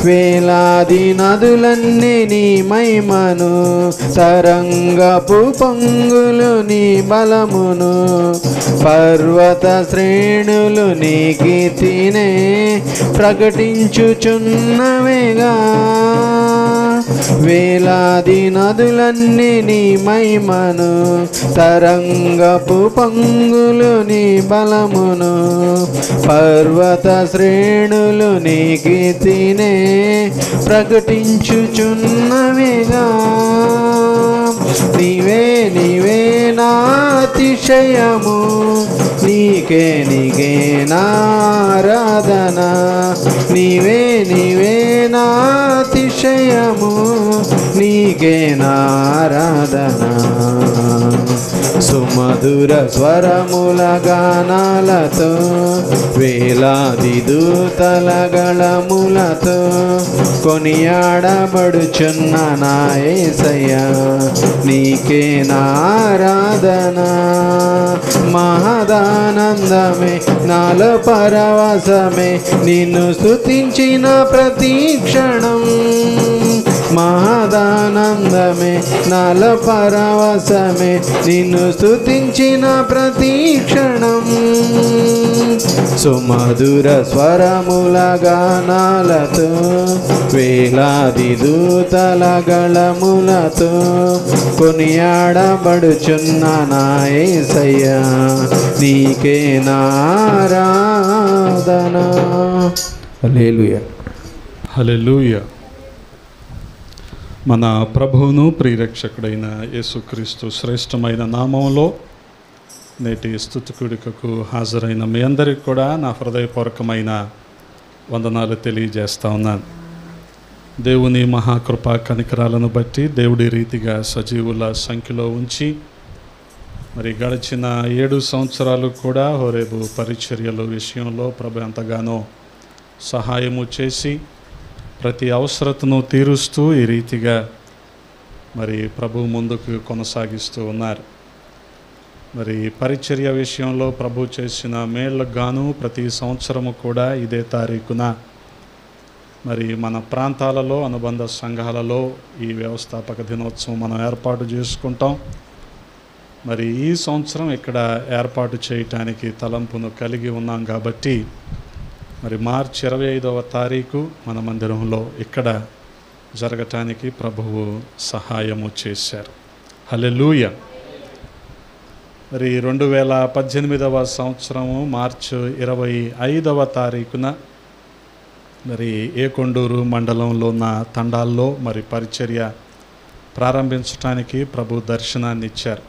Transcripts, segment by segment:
వేలాది నదులన్నీ నీ మహిమను, తరంగపు పొంగులు నీ బలమును, పర్వత శ్రేణులు నీ కీర్తినే ప్రకటించుచున్నవేగా. వేలాది నదులన్నీ నీ మహిమను, తరంగపు పొంగులు నీ బలమును, పర్వత శ్రేణులు నీ కీర్తినే ప్రకటించుచున్నవిగా. నీవే నీవే నా అతిశయము, నీకే నీకే నారాధన. నీవే నీవే నా అతిశయము, నీకే నారాధన. సుమధుర స్వరముల గానాలతో, వేలాది దూతల గళములతో కొనియాడబడుచున్న నా యేసయ్యా, నీకే నారాధన. మహదానందమే నాలో పరవశమే, నిన్ను స్తుతించిన ప్రతి క్షణం. మహదానందమే నాలో పరవశమే, నిన్ను స్తుతించిన ప్రతి క్షణం. సుమధుర స్వరముల గానాలతో, వేలాది దూతల గళములతో కొనియాడబడుచున్న నా యేసయ్యా, నీకే నారాధన. హల్లెలూయా, హల్లెలూయా. మన ప్రభువును ప్రియరక్షకుడైన యేసుక్రీస్తు శ్రేష్టమైన నామంలో నేటి స్తుతి కూడికకు హాజరైన మీ అందరికీ కూడా నా హృదయపూర్వకమైన వందనాలు తెలియజేస్తా ఉన్నాను. దేవుని మహాకృపా కనికరాలను బట్టి దేవుడి రీతిగా సజీవుల సంఖ్యలో ఉంచి మరి గడిచిన 7 సంవత్సరాలు కూడా హోరేబు పరిచర్యల విషయంలో ప్రభు ఎంతగానో సహాయము చేసి ప్రతి అవసరతను తీరుస్తూ ఈ రీతిగా మరి ప్రభు ముందుకు కొనసాగిస్తూ ఉన్నారు. మరి పరిచర్య విషయంలో ప్రభు చేసిన మేళ్ళకు గాను ప్రతి సంవత్సరము కూడా ఇదే తారీఖున మరి మన ప్రాంతాలలో అనుబంధ సంఘాలలో ఈ వ్యవస్థాపక దినోత్సవం మనం ఏర్పాటు చేసుకుంటాం. మరి ఈ సంవత్సరం ఇక్కడ ఏర్పాటు చేయటానికి తలంపును కలిగి ఉన్నాం కాబట్టి మరి మార్చి 25వ తారీఖు మన మందిరంలో ఇక్కడ జరగటానికి ప్రభువు సహాయము చేశారు. హల్లెలూయా. మరి 2018వ సంవత్సరము మార్చి 25వ తారీఖున మరి ఏకొండూరు మండలంలో ఉన్న తండాల్లో మరి పరిచర్య ప్రారంభించడానికి ప్రభు దర్శనాన్ని ఇచ్చారు.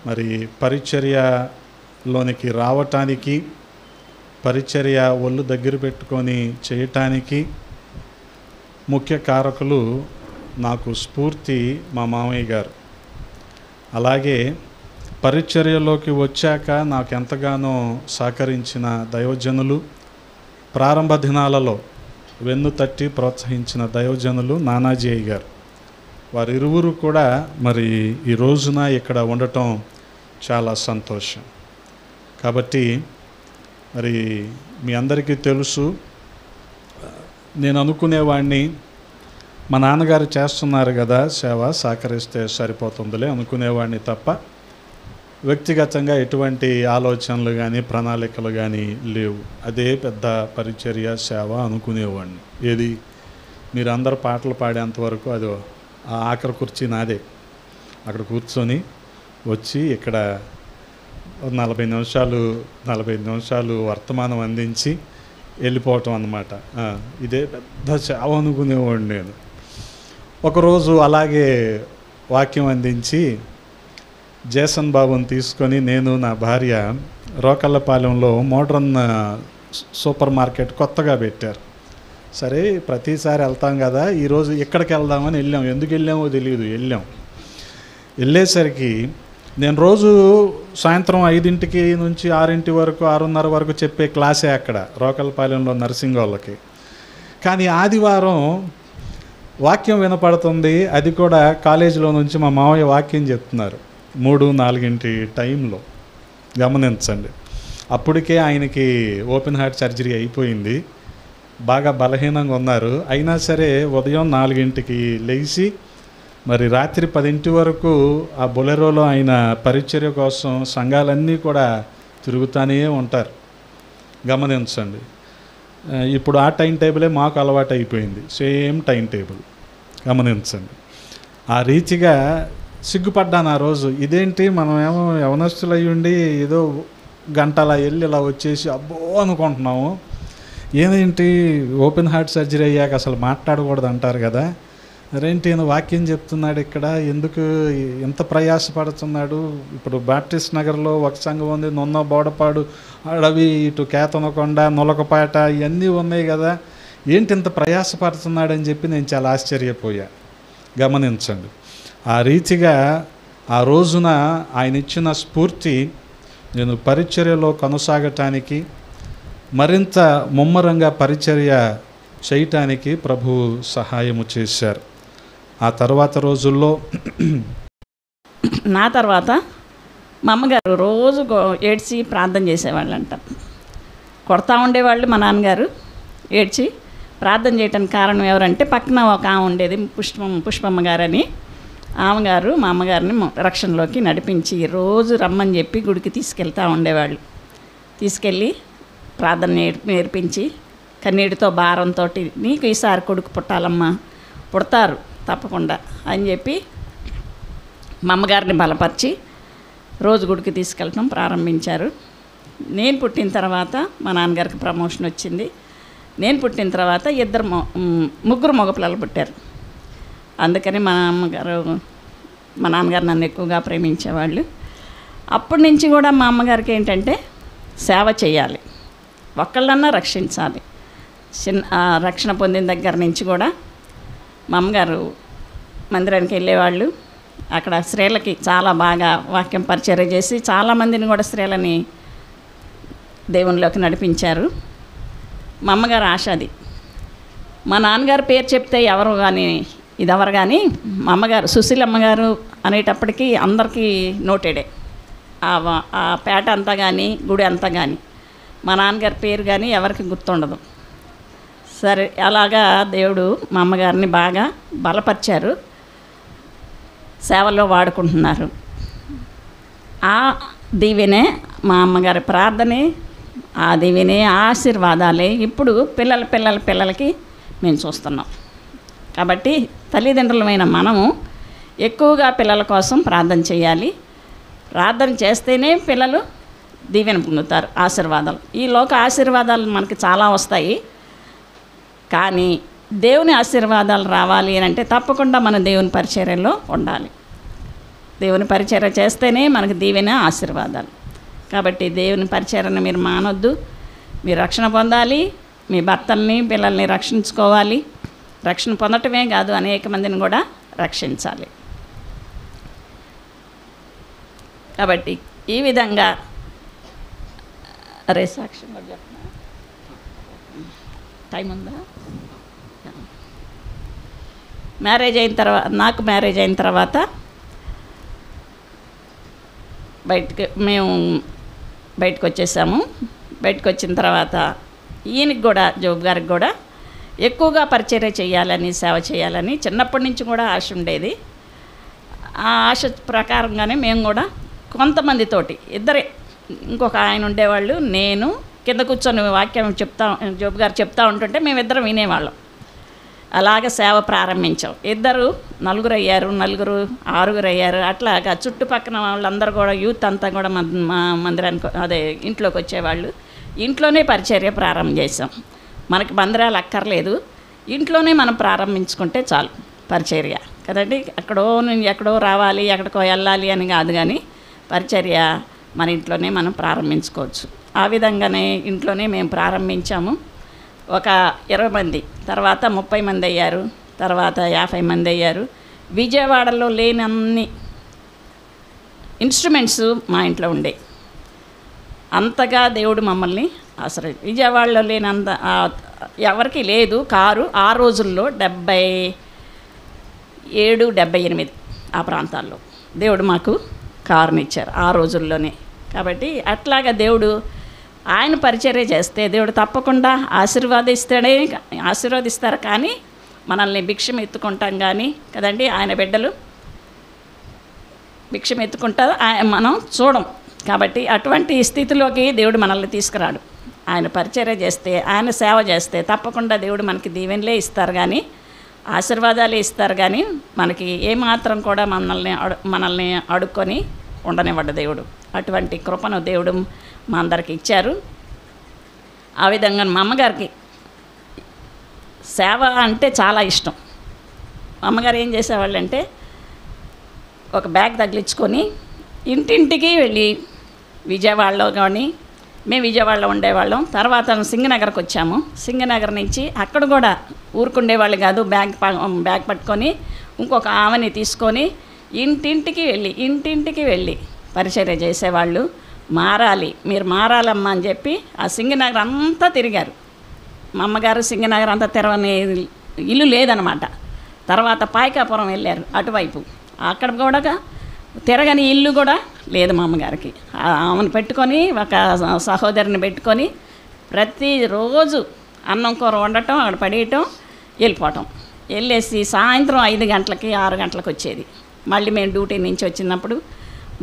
మరి పరిచర్యలోనికి రావటానికి, పరిచర్య ఒళ్ళు దగ్గర పెట్టుకొని చేయటానికి ముఖ్య కారకులు నాకు స్ఫూర్తి మా మామయ్య గారు. అలాగే పరిచర్యలోకి వచ్చాక నాకు ఎంతగానో సహకరించిన దైవజనులు, ప్రారంభ దినాలలో వెన్ను తట్టి ప్రోత్సహించిన దైవజనులు నానాజీ గారు. వారిరువురు కూడా మరి ఈ రోజున ఇక్కడ ఉండటం చాలా సంతోషం. కాబట్టి మరి మీ అందరికీ తెలుసు, నేను అనుకునేవాడిని మా నాన్నగారు చేస్తున్నారు కదా సేవ, సహకరిస్తే సరిపోతుందిలే అనుకునేవాడిని తప్ప వ్యక్తిగతంగా ఎటువంటి ఆలోచనలు కానీ ప్రణాళికలు కానీ లేవు. అదే పెద్ద పరిచర్య సేవ అనుకునేవాడిని. ఏది మీరు అందరు పాటలు పాడేంతవరకు అదో ఆ ఆఖరి కుర్చీ నాదే. అక్కడ కూర్చొని వచ్చి ఇక్కడ 45 నిమిషాలు వర్తమానం అందించి వెళ్ళిపోవటం అన్నమాట. ఇదే పెద్ద సేవ అనుకునేవాడిని నేను. ఒకరోజు అలాగే వాక్యం అందించి జేసన్ బాబుని తీసుకొని నేను నా భార్య రోకళ్ళపాలెంలో మోడ్రన్ సూపర్ మార్కెట్ కొత్తగా పెట్టారు. సరే ప్రతిసారి వెళ్తాం కదా, ఈరోజు ఎక్కడికి వెళ్దామని వెళ్ళాం. ఎందుకు వెళ్ళామో తెలియదు, వెళ్ళేసరికి నేను రోజు సాయంత్రం 5 నుంచి 6 వరకు 6:30 వరకు చెప్పే క్లాసే అక్కడ రోకళ్ళపాలెంలో నర్సింగ్ వాళ్ళకి. కానీ ఆదివారం వాక్యం వినపడుతుంది, అది కూడా కాలేజీలో నుంచి మా మావయ్య వాక్యం చెప్తున్నారు 3-4 టైంలో. గమనించండి, అప్పటికే ఆయనకి ఓపెన్ హార్ట్ సర్జరీ అయిపోయింది. బాగా బలహీనంగా ఉన్నారు. అయినా సరే ఉదయం 4ంటికి లేచి మరి రాత్రి 10 వరకు ఆ బొలెరోలో ఆయన పరిచర్య కోసం సంఘాలన్నీ కూడా తిరుగుతూనే ఉంటారు. గమనించండి. ఇప్పుడు ఆ టైం టేబులే మాకు అలవాటు అయిపోయింది, సేమ్ టైం టేబుల్. గమనించండి. ఆ రీతిగా సిగ్గుపడ్డాను ఆ రోజు. ఇదేంటి మనమేమో యవనస్తులు అయ్యుండి ఏదో గంట అలా వెళ్ళి ఇలా వచ్చేసి అబ్బో అనుకుంటున్నాము, ఏదేంటి ఓపెన్ హార్ట్ సర్జరీ అయ్యాక అసలు మాట్లాడకూడదు అంటారు కదా, అరేంటి ఈయన వాక్యం చెప్తున్నాడు ఇక్కడ, ఎందుకు ఎంత ప్రయాసపడుతున్నాడు. ఇప్పుడు బాప్టిస్ట్ నగర్లో ఒక సంఘం ఉంది, నున్న బోడపాడు అడవి, ఇటు కేతనకొండ, నులకపాట ఇవన్నీ ఉన్నాయి కదా, ఏంటి ఇంత ప్రయాసపడుతున్నాడని చెప్పి నేను చాలా ఆశ్చర్యపోయా. గమనించండి. ఆ రీతిగా ఆ రోజున ఆయన ఇచ్చిన స్ఫూర్తి నేను పరిచర్యలో కొనసాగటానికి, మరింత ముమ్మరంగా పరిచర్య చేయటానికి ప్రభు సహాయము చేశారు. ఆ తర్వాత రోజుల్లో నా తర్వాత మా అమ్మగారు రోజు ఏడ్చి ప్రార్థన చేసేవాళ్ళంట. కొడతా ఉండేవాళ్ళు మా నాన్నగారు ఏడ్చి ప్రార్థన చేయడానికి కారణం ఎవరంటే, పక్కన ఒక ఆమె ఉండేది పుష్పమ్మ గారని, ఆమెగారు మా అమ్మగారిని రక్షణలోకి నడిపించి రోజు రమ్మని చెప్పి గుడికి తీసుకెళ్తూ ఉండేవాళ్ళు. తీసుకెళ్ళి ప్రార్థన నేర్పించి కన్నీటితో భారంతో, నీకు ఈసారి కొడుకు పుట్టాలమ్మా, పుడతారు తప్పకుండా అని చెప్పి మా అమ్మగారిని బలపరిచి రోజు గుడికి తీసుకెళ్ళటం ప్రారంభించారు. నేను పుట్టిన తర్వాత మా నాన్నగారికి ప్రమోషన్ వచ్చింది. నేను పుట్టిన తర్వాత ముగ్గురు మగపిల్లలు పుట్టారు. అందుకని మా నాన్నగారు నన్ను ఎక్కువగా ప్రేమించేవాళ్ళు. అప్పటి నుంచి కూడా మా అమ్మగారికి ఏంటంటే సేవ చేయాలి, ఒక్కళ్ళన్నా రక్షించాలి. రక్షణ పొందిన దగ్గర నుంచి కూడా మా అమ్మగారు మందిరానికి వెళ్ళేవాళ్ళు. అక్కడ స్త్రీలకి చాలా బాగా వాక్యం పరిచర్య చేసి చాలామందిని కూడా స్త్రీలని దేవునిలోకి నడిపించారు. మా అమ్మగారు ఆశ అది. మా నాన్నగారు పేరు చెప్తే ఎవరు కానీ ఇదెవరు కానీ మా అమ్మగారు సుశీలమ్మ గారు అనేటప్పటికీ అందరికీ నోటెడే. ఆ పేట అంతా కానీ గుడి అంతా కానీ మా నాన్నగారి పేరు కానీ ఎవరికి గుర్తుండదు. సరే, అలాగా దేవుడు మా అమ్మగారిని బాగా బలపరిచారు, సేవలో వాడుకుంటున్నారు. ఆ దీవెనే మా అమ్మగారి ప్రార్థనే, ఆ దీవెనే ఆశీర్వాదాలే ఇప్పుడు పిల్లలకి మేము చూస్తున్నాం. కాబట్టి తల్లిదండ్రులమైన మనము ఎక్కువగా పిల్లల కోసం ప్రార్థన చేయాలి. ప్రార్థన చేస్తేనే పిల్లలు దీవెన పొందుతారు, ఆశీర్వాదాలు. ఈ లోక ఆశీర్వాదాలు మనకి చాలా వస్తాయి, కానీ దేవుని ఆశీర్వాదాలు రావాలి అని అంటే తప్పకుండా మనం దేవుని పరిచర్యలో ఉండాలి. దేవుని పరిచర్య చేస్తేనే మనకు దీవెన, ఆశీర్వాదాలు. కాబట్టి దేవుని పరిచర్యను మీరు మానొద్దు. మీరు రక్షణ పొందాలి, మీ భర్తల్ని పిల్లల్ని రక్షించుకోవాలి. రక్షణ పొందటమే కాదు, అనేక మందిని కూడా రక్షించాలి. కాబట్టి ఈ విధంగా సాక్ష్యం చెప్పిన టైం ఉందా? నాకు మ్యారేజ్ అయిన తర్వాత మేము బయటకు వచ్చేసాము. బయటకు వచ్చిన తర్వాత ఈయనకి కూడా, జోబ్ గారికి కూడా ఎక్కువగా పరిచర్య చేయాలని, సేవ చేయాలని చిన్నప్పటి నుంచి కూడా ఆశ ఉండేది. ఆ ఆశ ప్రకారంగానే మేము కూడా కొంతమందితోటి, ఇద్దరే, ఇంకొక ఆయన ఉండేవాళ్ళు, నేను కింద కూర్చొని వాక్యం జోబ్ గారు చెప్తా ఉంటుంటే మేమిద్దరం వినేవాళ్ళం. అలాగే సేవ ప్రారంభించాం. నలుగురు అయ్యారు, ఆరుగురు అయ్యారు. అట్లాగా చుట్టుపక్కల వాళ్ళందరూ కూడా, యూత్ అంతా కూడా మా మందిరానికి ఇంట్లోకి వచ్చేవాళ్ళు. ఇంట్లోనే పరిచర్య ప్రారంభం చేసాం. మనకి మందిరాలు అక్కర్లేదు, ఇంట్లోనే మనం ప్రారంభించుకుంటే చాలు పరిచర్య కదండి. ఎక్కడో రావాలి, ఎక్కడికో వెళ్ళాలి అని కాదు, కానీ పరిచర్య మన ఇంట్లోనే మనం ప్రారంభించుకోవచ్చు. ఆ విధంగానే ఇంట్లోనే మేము ప్రారంభించాము. ఒక 20 మంది, తర్వాత 30 మంది అయ్యారు, తర్వాత 50 మంది అయ్యారు. విజయవాడలో లేని అన్ని ఇన్స్ట్రుమెంట్స్ మా ఇంట్లో ఉండే, అంతగా దేవుడు మమ్మల్ని విజయవాడలో లేనంత ఎవరికి లేదు కారు. ఆ రోజుల్లో 77, 78 ఆ ప్రాంతాల్లో దేవుడు మాకు కారునిచ్చారు ఆ రోజుల్లోనే. కాబట్టి అట్లాగా దేవుడు ఆయన పరిచర్య చేస్తే దేవుడు తప్పకుండా ఆశీర్వదిస్తారు. కానీ మనల్ని భిక్షం ఎత్తుకుంటాం కానీ కదండి, ఆయన బిడ్డలు భిక్షం ఎత్తుకుంటారు, మనం చూడం. కాబట్టి అటువంటి స్థితిలోకి దేవుడు మనల్ని తీసుకురాడు. ఆయన పరిచర్య చేస్తే, ఆయన సేవ చేస్తే తప్పకుండా దేవుడు మనకి దీవెనలే ఇస్తారు కానీ, ఆశీర్వాదాలే ఇస్తారు కానీ మనకి ఏమాత్రం కూడా మనల్ని అడుక్కొని ఉండనివ్వడు దేవుడు. అటువంటి కృపను దేవుడు మా అందరికి ఇచ్చారు. ఆ విధంగా మా అమ్మగారికి సేవ అంటే చాలా ఇష్టం. మా అమ్మగారు ఏం చేసేవాళ్ళంటే ఒక బ్యాగ్ తగిలించుకొని ఇంటింటికి వెళ్ళి, విజయవాడలో కానీ మేము విజయవాడలో ఉండేవాళ్ళం, తర్వాత సింగనగర్కి వచ్చాము. సింగనగర్ నుంచి అక్కడ కూడా ఊరుకుండేవాళ్ళు కాదు, బ్యాగ్ పట్టుకొని ఇంకొక ఆమెని తీసుకొని ఇంటింటికి వెళ్ళి పరిచర్య చేసేవాళ్ళు. మీరు మారాలమ్మా అని చెప్పి ఆ సింగనగర్ అంతా తిరిగారు. మా అమ్మగారు సింగనగర్ అంతా తిరగని ఇల్లు లేదనమాట. తర్వాత పాయకాపురం వెళ్ళారు అటువైపు, అక్కడ కూడా తిరగని ఇల్లు కూడా లేదు మా అమ్మగారికి. ఆమెను పెట్టుకొని, ఒక సహోదరిని పెట్టుకొని ప్రతిరోజు అన్నం కూర వండటం, అక్కడ పడేయటం, వెళ్ళిపోవటం. వెళ్ళేసి సాయంత్రం 5 గంటలకి 6 గంటలకు వచ్చేది. మళ్ళీ మేము డ్యూటీ నుంచి వచ్చినప్పుడు,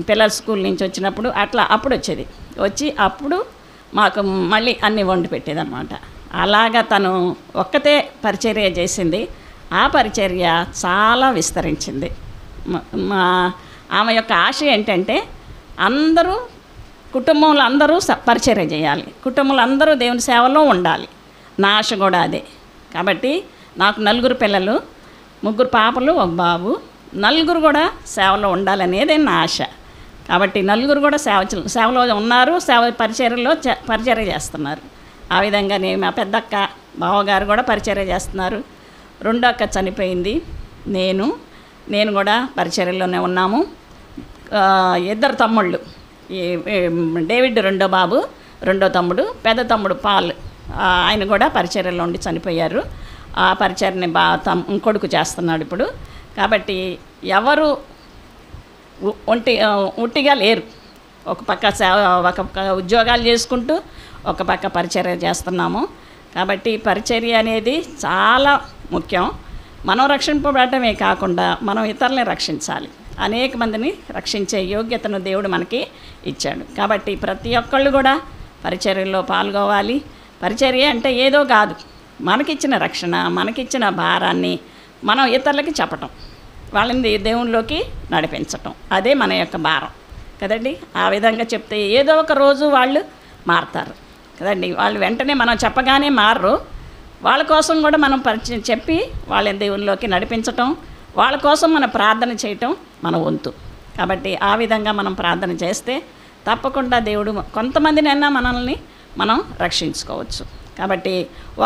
పిల్లల స్కూల్ నుంచి వచ్చినప్పుడు అప్పుడు వచ్చి అప్పుడు మాకు మళ్ళీ అన్నీ వండి పెట్టేదన్నమాట. అలాగా తను ఒక్కతే పరిచర్య చేసింది. ఆ పరిచర్య చాలా విస్తరించింది. ఆమె యొక్క ఆశ ఏంటంటే కుటుంబంలో అందరూ పరిచర్య చేయాలి, కుటుంబంలో అందరూ దేవుని సేవలో ఉండాలి. నా ఆశ కూడా అదే. కాబట్టి నాకు 4 పిల్లలు, 3 పాపలు, 1 బాబు, 4 కూడా సేవలో ఉండాలనేదే నా ఆశ. కాబట్టి 4 కూడా సేవలో ఉన్నారు, పరిచర్య చేస్తున్నారు. ఆ విధంగానే మా పెద్దక్క, బావగారు కూడా పరిచర్య చేస్తున్నారు. 2వ అక్క చనిపోయింది. నేను కూడా పరిచర్యలోనే ఉన్నాము. 2 తమ్ముళ్ళు, డేవిడ్ 2వ బాబు, 2వ తమ్ముడు, పెద్ద తమ్ముడు పాల్, ఆయన కూడా పరిచర్యలో ఉండి చనిపోయారు. ఆ పరిచర్యని కొడుకు చేస్తున్నాడు ఇప్పుడు. కాబట్టి ఎవరు ఒట్టిగా లేరు. ఒక పక్క ఉద్యోగాలు చేసుకుంటూ ఒక పక్క పరిచర్య చేస్తున్నాము. కాబట్టి పరిచర్య అనేది చాలా ముఖ్యం. మనం రక్షింపబడటమే కాకుండా మనం ఇతరులని రక్షించాలి. అనేక మందిని రక్షించే యోగ్యతను దేవుడు మనకి ఇచ్చాడు. కాబట్టి ప్రతి ఒక్కళ్ళు కూడా పరిచర్యలో పాల్గొవాలి. పరిచర్య అంటే ఏదో కాదు, మనకిచ్చిన రక్షణ, మనకిచ్చిన భారాన్ని మనం ఇతరులకి చెప్పటం, వాళ్ళని దేవునిలోకి నడిపించటం, అదే మన యొక్క భారం కదండి. ఆ విధంగా చెప్తే ఏదో ఒక రోజు వాళ్ళు మారుతారు కదండి. వాళ్ళు వెంటనే మనం చెప్పగానే మారరు. వాళ్ళ కోసం కూడా మనం పరిచయం చెప్పి వాళ్ళని దేవునిలోకి నడిపించటం, వాళ్ళ కోసం మనం ప్రార్థన చేయటం మన వంతు. కాబట్టి ఆ విధంగా మనం ప్రార్థన చేస్తే తప్పకుండా దేవుడు కొంతమందినైనా మనం రక్షించుకోవచ్చు. కాబట్టి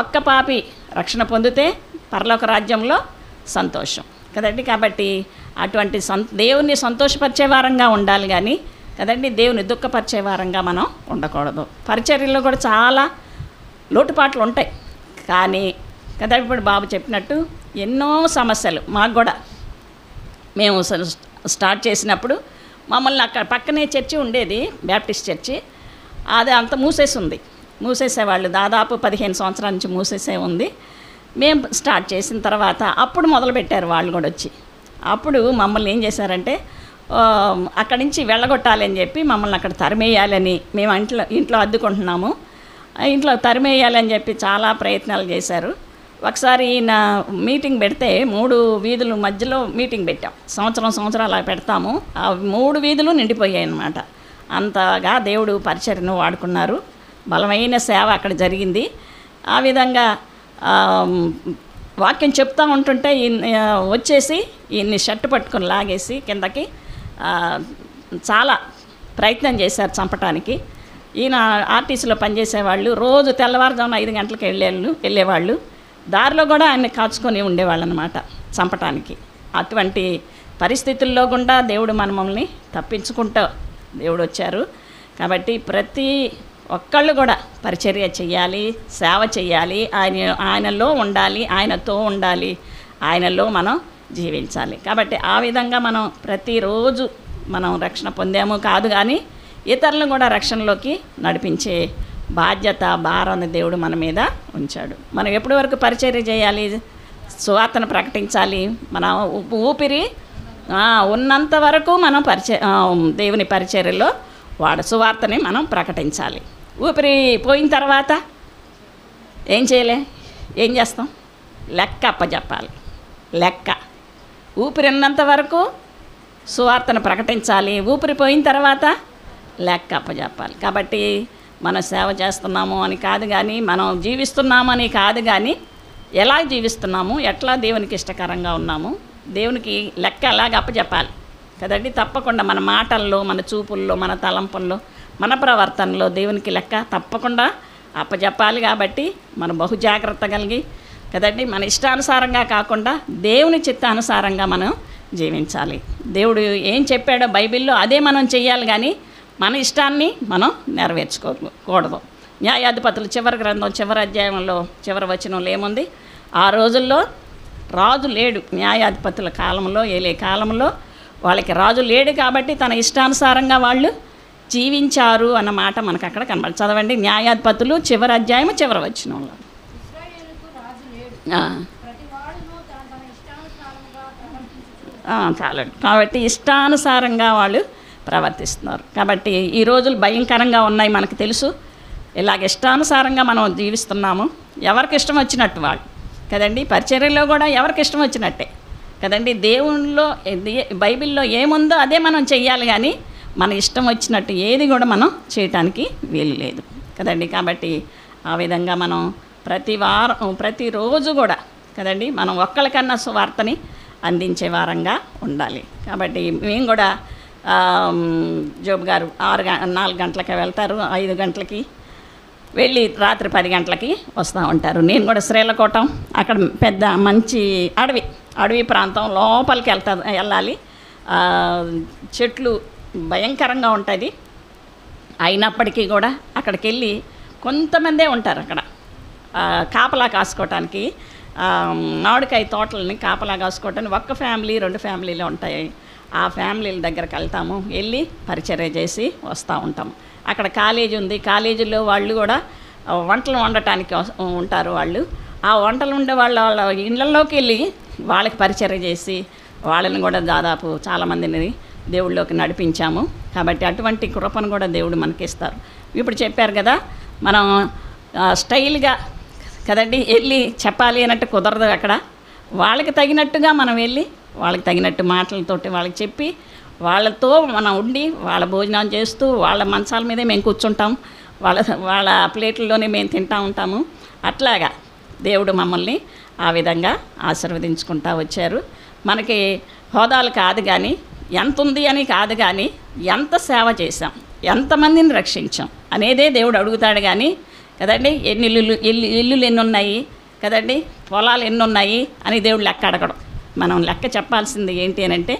ఒక్క పాపి రక్షణ పొందితే పరలోక రాజ్యంలో సంతోషం కదండి. కాబట్టి అటువంటి దేవుని సంతోషపరిచే వారంగా ఉండాలి కానీ కదండి, దేవుని దుఃఖపరిచే వారంగా మనం ఉండకూడదు. పరిచర్యలో కూడా చాలా లోటుపాట్లు ఉంటాయి. కానీ కదా ఇప్పుడు బాబు చెప్పినట్టు ఎన్నో సమస్యలు మాకు కూడా. మేము స్టార్ట్ చేసినప్పుడు మమ్మల్ని అక్కడ పక్కనే చర్చి ఉండేది, బ్యాప్టిస్ట్ చర్చి. అది అంత మూసేసేవాళ్ళు. దాదాపు 15 సంవత్సరాల నుంచి మూసేసే ఉంది. మేము స్టార్ట్ చేసిన తర్వాత అప్పుడు మొదలుపెట్టారు వాళ్ళు కూడా వచ్చి. అప్పుడు మమ్మల్ని ఏం చేశారంటే అక్కడి నుంచి వెళ్ళగొట్టాలని చెప్పి మమ్మల్ని అక్కడ తరిమేయాలని, మేము ఇంట్లో అద్దుకుంటున్నాము, ఇంట్లో తరిమేయాలని చెప్పి చాలా ప్రయత్నాలు చేశారు. ఒకసారి ఈయన మీటింగ్ పెడితే 3 వీధుల మధ్యలో మీటింగ్ పెట్టాం. సంవత్సరం అలా పెడతాము. ఆ 3 వీధులు నిండిపోయాయి అన్నమాట. అంతగా దేవుడు పరిచర్యను వాడుకున్నారు. బలమైన సేవ అక్కడ జరిగింది. ఆ విధంగా వాక్యం చెప్తూ ఉంటుంటే వచ్చేసి ఈయన్ని షర్టు పట్టుకొని లాగేసి కిందకి చాలా ప్రయత్నం చేశారు చంపటానికి. ఈయన ఆర్టీసీలో పనిచేసేవాళ్ళు. రోజు తెల్లవారుజామున 5 గంటలకు వెళ్ళేవాళ్ళు. దారిలో కూడా ఆయన్ని కాచుకొని ఉండేవాళ్ళు అన్నమాట చంపటానికి. అటువంటి పరిస్థితుల్లో గుండా దేవుడు మనల్ని తప్పించుకుంటూ దేవుడు వచ్చారు. కాబట్టి ప్రతి ఒక్కళ్ళు కూడా పరిచర్య చేయాలి, సేవ చేయాలి, ఆయనలో ఉండాలి, ఆయనతో ఉండాలి, ఆయనలో మనం జీవించాలి. కాబట్టి ఆ విధంగా మనం ప్రతిరోజు మనం రక్షణ పొందాము కాదు కానీ ఇతరులను కూడా రక్షణలోకి నడిపించే బాధ్యత భారాన్ని దేవుడు మన మీద ఉంచాడు. మనం ఎప్పటి వరకు పరిచర్య చేయాలి? సువార్తను ప్రకటించాలి. మన ఊపిరి ఉన్నంత వరకు మనం దేవుని పరిచర్యలో సువార్తని మనం ప్రకటించాలి. ఊపిరి పోయిన తర్వాత ఏం చేస్తాం? లెక్క అప్పచెప్పాలి. లెక్క ఊపిరి ఉన్నంత వరకు సువార్తను ప్రకటించాలి. ఊపిరి పోయిన తర్వాత లెక్క అప్పచెప్పాలి. కాబట్టి మనం సేవ చేస్తున్నాము అని కాదు కానీ, మనం జీవిస్తున్నాము అని కాదు కానీ, ఎలా జీవిస్తున్నాము, ఎట్లా దేవునికి ఇష్టకరంగా ఉన్నాము, దేవునికి లెక్క ఎలాగ అప్పచెప్పాలి కదండి. తప్పకుండా మన మాటల్లో, మన చూపుల్లో, మన తలంపుల్లో, మన ప్రవర్తనలో దేవునికి లెక్క తప్పకుండా అప్పచెప్పాలి. కాబట్టి మనం బహు జాగ్రత్త కలిగి కదండి, మన ఇష్టానుసారంగా కాకుండా దేవుని చిత్తానుసారంగా మనం జీవించాలి. దేవుడు ఏం చెప్పాడో బైబిల్లో అదే మనం చెయ్యాలి కానీ మన ఇష్టాన్ని మనం నెరవేర్చుకోకూడదు. న్యాయాధిపతులు చివరి గ్రంథం చివరి అధ్యాయంలో చివరి వచనంలో ఏముంది? ఆ రోజుల్లో రాజు లేడు. న్యాయాధిపతుల కాలంలో, ఏలే కాలంలో వాళ్ళకి రాజు లేడు కాబట్టి తన ఇష్టానుసారంగా వాళ్ళు జీవించారు అన్నమాట మనకు అక్కడ కనబడి. చదవండి న్యాయాధిపతులు చివరి అధ్యాయం చివరి వచనంలో. చాలండి. కాబట్టి ఇష్టానుసారంగా వాళ్ళు ప్రవర్తిస్తున్నారు. కాబట్టి ఈ రోజులు భయంకరంగా ఉన్నాయి, మనకు తెలుసు. ఇలాగ ఇష్టానుసారంగా మనం జీవిస్తున్నాము. ఎవరికి ఇష్టం వచ్చినట్టు వాళ్ళు కదండి. పరిచర్యలో కూడా ఎవరికి ఇష్టం వచ్చినట్టే కదండి. దేవునిలో బైబిల్లో ఏముందో అదే మనం చెయ్యాలి కానీ మన ఇష్టం వచ్చినట్టు ఏది కూడా మనం చేయటానికి వీలు లేదు కదండి. కాబట్టి ఆ విధంగా మనం ప్రతిరోజు కూడా కదండి మనం ఒక్కరికన్నా సువార్తని అందించే వారంగా ఉండాలి. కాబట్టి మేము కూడా జోబ్ గారు 4 గంటలకి వెళ్తారు, 5 గంటలకి వెళ్ళి రాత్రి 10 గంటలకి వస్తూ ఉంటారు. నేను కూడా శ్రీలకోటం, అక్కడ పెద్ద మంచి అడవి ప్రాంతం లోపలికి వెళ్ళాలి. చెట్లు భయంకరంగా ఉంటుంది. అయినప్పటికీ కూడా అక్కడికి వెళ్ళి కొంతమందే ఉంటారు అక్కడ కాపలా కాసుకోవటానికి, మామిడికాయ తోటలని కాపలా కాసుకోవటానికి 1 ఫ్యామిలీ 2 ఫ్యామిలీలు ఉంటాయి. ఆ ఫ్యామిలీల దగ్గరికి వెళ్తాము, వెళ్ళి పరిచర్య చేసి వస్తూ ఉంటాము. అక్కడ కాలేజీ ఉంది, కాలేజీలో వాళ్ళు కూడా వంటలు వండటానికి ఉంటారు. వాళ్ళు ఆ వంటలు ఉండే వాళ్ళ ఇళ్ళల్లోకి వెళ్ళి వాళ్ళకి పరిచర్య చేసి వాళ్ళని కూడా దాదాపు చాలామందిని దేవుళ్ళలోకి నడిపించాము. కాబట్టి అటువంటి కృపను కూడా దేవుడు మనకి ఇస్తారు. ఇప్పుడు చెప్పారు కదా, మనం స్టైల్గా కదండి వెళ్ళి చెప్పాలి అన్నట్టు కుదరదు. అక్కడ వాళ్ళకి తగినట్టుగా మనం వెళ్ళి వాళ్ళకి తగినట్టు మాటలతోటి వాళ్ళకి చెప్పి వాళ్ళతో మనం ఉండి వాళ్ళ భోజనం చేస్తూ వాళ్ళ మంచాల మీదే మేము కూర్చుంటాం, వాళ్ళ ప్లేట్లలోనే మేము తింటూ ఉంటాము. అట్లాగా దేవుడు మమ్మల్ని ఆ విధంగా ఆశీర్వదించుకుంటూ వచ్చారు. మనకి హోదాలు కాదు కానీ, ఎంత ఉంది అని కాదు కానీ, ఎంత సేవ చేశాం, ఎంతమందిని రక్షించాం అనేదే దేవుడు అడుగుతాడు కానీ కదండి. ఇల్లులు ఎన్ని ఉన్నాయి కదండి, పొలాలు ఎన్ని ఉన్నాయి అని దేవుడు లెక్క అడగడం. మనం లెక్క చెప్పాల్సింది ఏంటి అని అంటే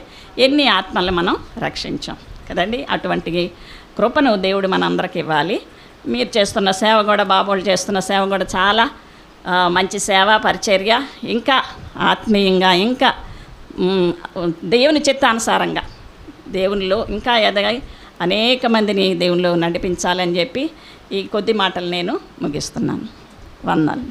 ఎన్ని ఆత్మల్ని మనం రక్షించాం కదండి. అటువంటి కృపను దేవుడు మనందరికి ఇవ్వాలి. మీరు చేస్తున్న సేవ కూడా, బాబోళ్ళు చేస్తున్న సేవ కూడా చాలా మంచి సేవ, పరిచర్య, ఇంకా ఆత్మీయంగా, ఇంకా దేవుని చిత్తానుసారంగా దేవునిలో ఇంకా ఎదగై అనేక మందిని దేవునిలో నడిపించాలని చెప్పి ఈ కొద్ది మాటలు నేను ముగిస్తున్నాను. వందనాలు.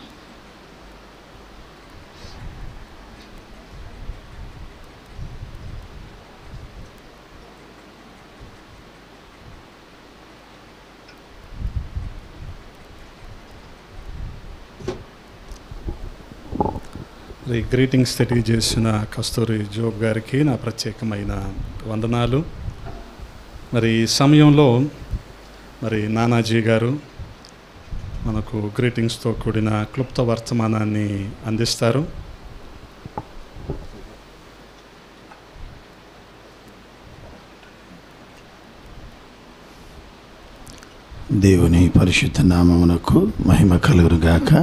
గ్రీటింగ్స్ తెలియజేసిన కస్తూరి జోబ్ గారికి నా ప్రత్యేకమైన వందనాలు. మరి ఈ సమయంలో మరి నానాజీ గారు మనకు గ్రీటింగ్స్తో కూడిన క్లుప్త వర్తమానాన్ని అందిస్తారు. దేవుని పరిశుద్ధ నామమునకు మహిమ కలుగునుగాక.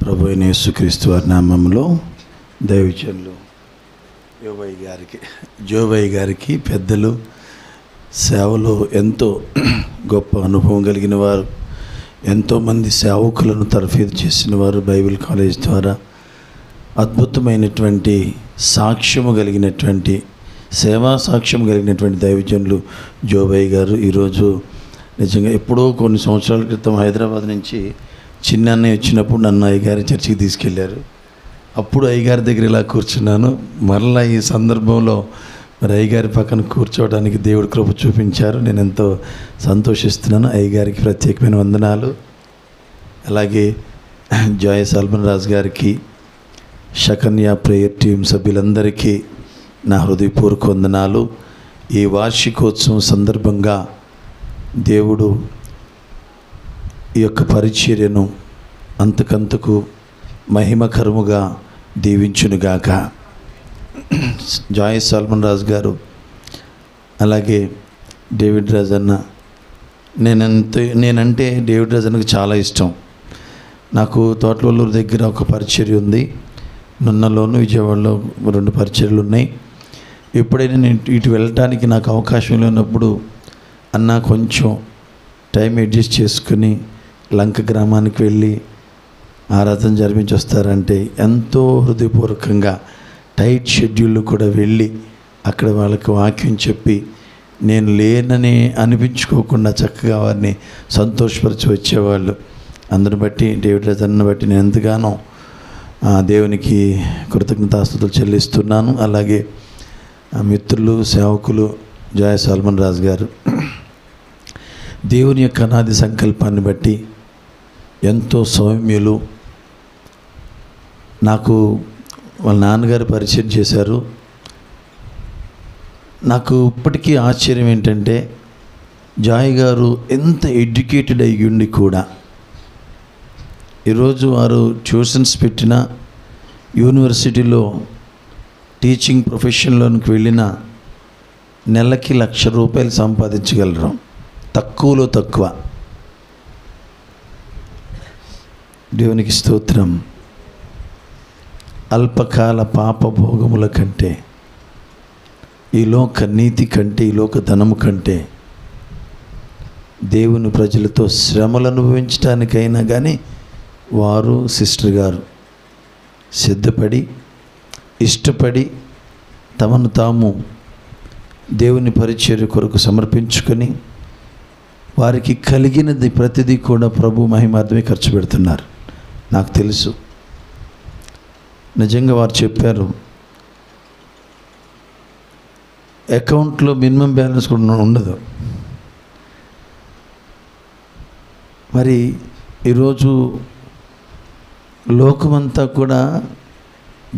ప్రభు అయిన యేసుక్రీస్తు వారి నామములో దైవజనులు జోబయ్య గారికి పెద్దలు, సేవలో ఎంతో గొప్ప అనుభవం కలిగిన వారు, ఎంతోమంది సేవకులను తర్ఫీదు చేసిన వారు, బైబిల్ కాలేజ్ ద్వారా అద్భుతమైనటువంటి సాక్ష్యము కలిగినటువంటి సేవా సాక్ష్యం కలిగినటువంటి దైవజనులు జోబయ్య గారు ఈరోజు నిజంగా ఎప్పుడో కొన్ని సంవత్సరాల క్రితం హైదరాబాద్ నుంచి చిన్న అన్నయ్య వచ్చినప్పుడు నన్ను అయ్యగారి చర్చికి తీసుకెళ్ళారు. అప్పుడు అయ్యగారి దగ్గర ఇలా కూర్చున్నాను. మరలా ఈ సందర్భంలో మరి అయ్యగారి పక్కన కూర్చోవడానికి దేవుడి కృప చూపించారు. నేను ఎంతో సంతోషిస్తున్నాను. అయ్యగారికి ప్రత్యేకమైన వందనాలు. అలాగే జాయ్ సల్మన్ రాజు గారికి, షకన్య ప్రేయర్ టీం సభ్యులందరికీ నా హృదయపూర్వక వందనాలు. ఈ వార్షికోత్సవం సందర్భంగా దేవుడు ఈ యొక్క పరిచర్యను అంతకంతకు మహిమకరముగా దీవించునుగాక. జాయ్ సల్మన్ రాజు గారు, అలాగే డేవిడ్ రాజ్ అన్న, నేనంటే డేవిడ్ రాజ్ అన్నకు చాలా ఇష్టం. నాకు తోటలూరు దగ్గర ఒక పరిచర్య ఉంది, నున్నలోను విజయవాడలో 2 పరిచర్యలు ఉన్నాయి. ఎప్పుడైనా నేను ఇటు వెళ్ళటానికి నాకు అవకాశం లేనప్పుడు అన్న కొంచెం టైం అడ్జస్ట్ చేసుకుని లంక గ్రామానికి వెళ్ళి ఆరాధన జరిపించి వస్తారంటే ఎంతో హృదయపూర్వకంగా టైట్ షెడ్యూల్లో కూడా వెళ్ళి అక్కడ వాళ్ళకి వాక్యం చెప్పి నేను లేనని అనిపించుకోకుండా చక్కగా వారిని సంతోషపరిచి వచ్చేవాళ్ళు. అందుని బట్టి డేవిడ్ రాజన్న బట్టి నేను ఎంతగానో దేవునికి కృతజ్ఞతాస్తుతులు చెల్లిస్తున్నాను. అలాగే మిత్రులు, సేవకులు జాయ్ సల్మన్ రాజు గారు దేవుని యొక్క అనాది సంకల్పాన్ని బట్టి ఎంతో సౌమ్యులు. నాకు వాళ్ళ నాన్నగారు పరిచయం చేశారు. నాకు ఇప్పటికీ ఆశ్చర్యం ఏంటంటే జాయ్ గారు ఎంత ఎడ్యుకేటెడ్ అయ్యి ఉండి కూడా ఈరోజు వారు ట్యూషన్స్ పెట్టిన, యూనివర్సిటీలో టీచింగ్ ప్రొఫెషన్లోనికి వెళ్ళిన నెలకి ₹1,00,000 సంపాదించగలరు. తక్కువలో తక్కువ. దేవునికి స్తోత్రం. అల్పకాల పాప భోగముల కంటే, ఈ లోక నీతి కంటే, ఈ లోక ధనము కంటే దేవుని ప్రజలతో శ్రమలు అనుభవించడానికైనా కానీ వారు సిస్టర్ గారు సిద్ధపడి ఇష్టపడి తమను తాము దేవుని పరిచర్య కొరకు సమర్పించుకొని వారికి కలిగినది ప్రతిదీ కూడా ప్రభు మహిమార్థమే ఖర్చు పెడుతున్నారు. నాకు తెలుసు. నిజంగా వారు చెప్పారు, అకౌంట్లో మినిమం బ్యాలెన్స్ కూడా ఉండదు. మరి ఈరోజు లోకమంతా కూడా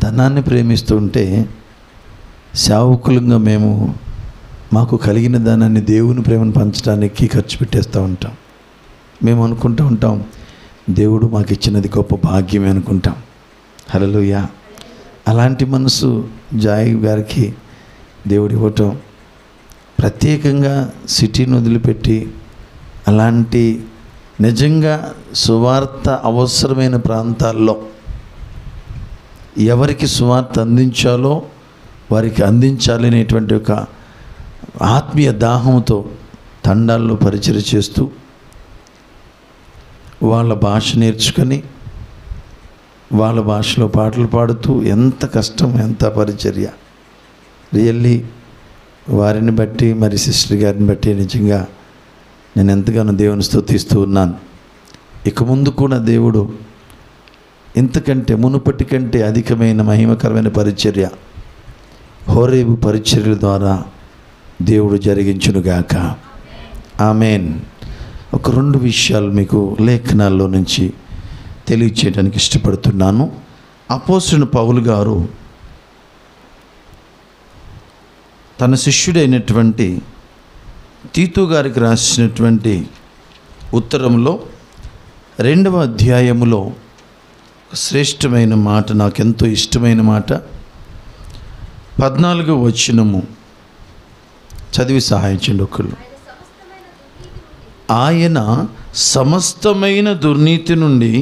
ధనాన్ని ప్రేమిస్తుంటే సేవకులంగా మేము మాకు కలిగిన ధనాన్ని దేవుని ప్రేమను పంచడానికి ఖర్చు పెట్టేస్తూ ఉంటాం. మేము అనుకుంటూ ఉంటాం దేవుడు మాకు ఇచ్చినది గొప్ప భాగ్యమే అనుకుంటాం. హల్లెలూయా. అలాంటి మనసు జాయ్ గారికి దేవుడు ఇవ్వటం, ప్రత్యేకంగా సిటీని వదిలిపెట్టి అలాంటి నిజంగా సువార్త అవసరమైన ప్రాంతాల్లో ఎవరికి సువార్త అందించాలో వారికి అందించాలి అనేటువంటి ఒక ఆత్మీయ దాహంతో తండాల్లో పరిచర్య చేస్తూ వాళ్ళ భాష నేర్చుకొని వాళ్ళ భాషలో పాటలు పాడుతూ ఎంత కష్టం, ఎంత పరిచర్య. రియల్లీ వారిని బట్టి మరి సిస్టర్ గారిని బట్టి నిజంగా నేను ఎంతగానో దేవుని స్తుతిస్తూ ఉన్నాను. ఇక ముందు కూడా దేవుడు ఇంతకంటే మునుపటి కంటే అధికమైన మహిమకరమైన పరిచర్య హోరేబు పరిచర్యల ద్వారా దేవుడు జరిగించునుగాక. ఆమెన్. ఒక 2 విషయాలు మీకు లేఖనాల్లో నుంచి తెలియచేయడానికి ఇష్టపడుతున్నాను. అపోస్తలుడైన పౌలు గారు తన శిష్యుడైనటువంటి తీతు గారికి రాసినటువంటి ఉత్తరంలో 2వ అధ్యాయములో శ్రేష్టమైన మాట, నాకెంతో ఇష్టమైన మాట, 14వ వచనము చదివి సహాయం చేయండి ఒకళ్ళు. ఆయన సమస్తమైన దుర్నీతి నుండి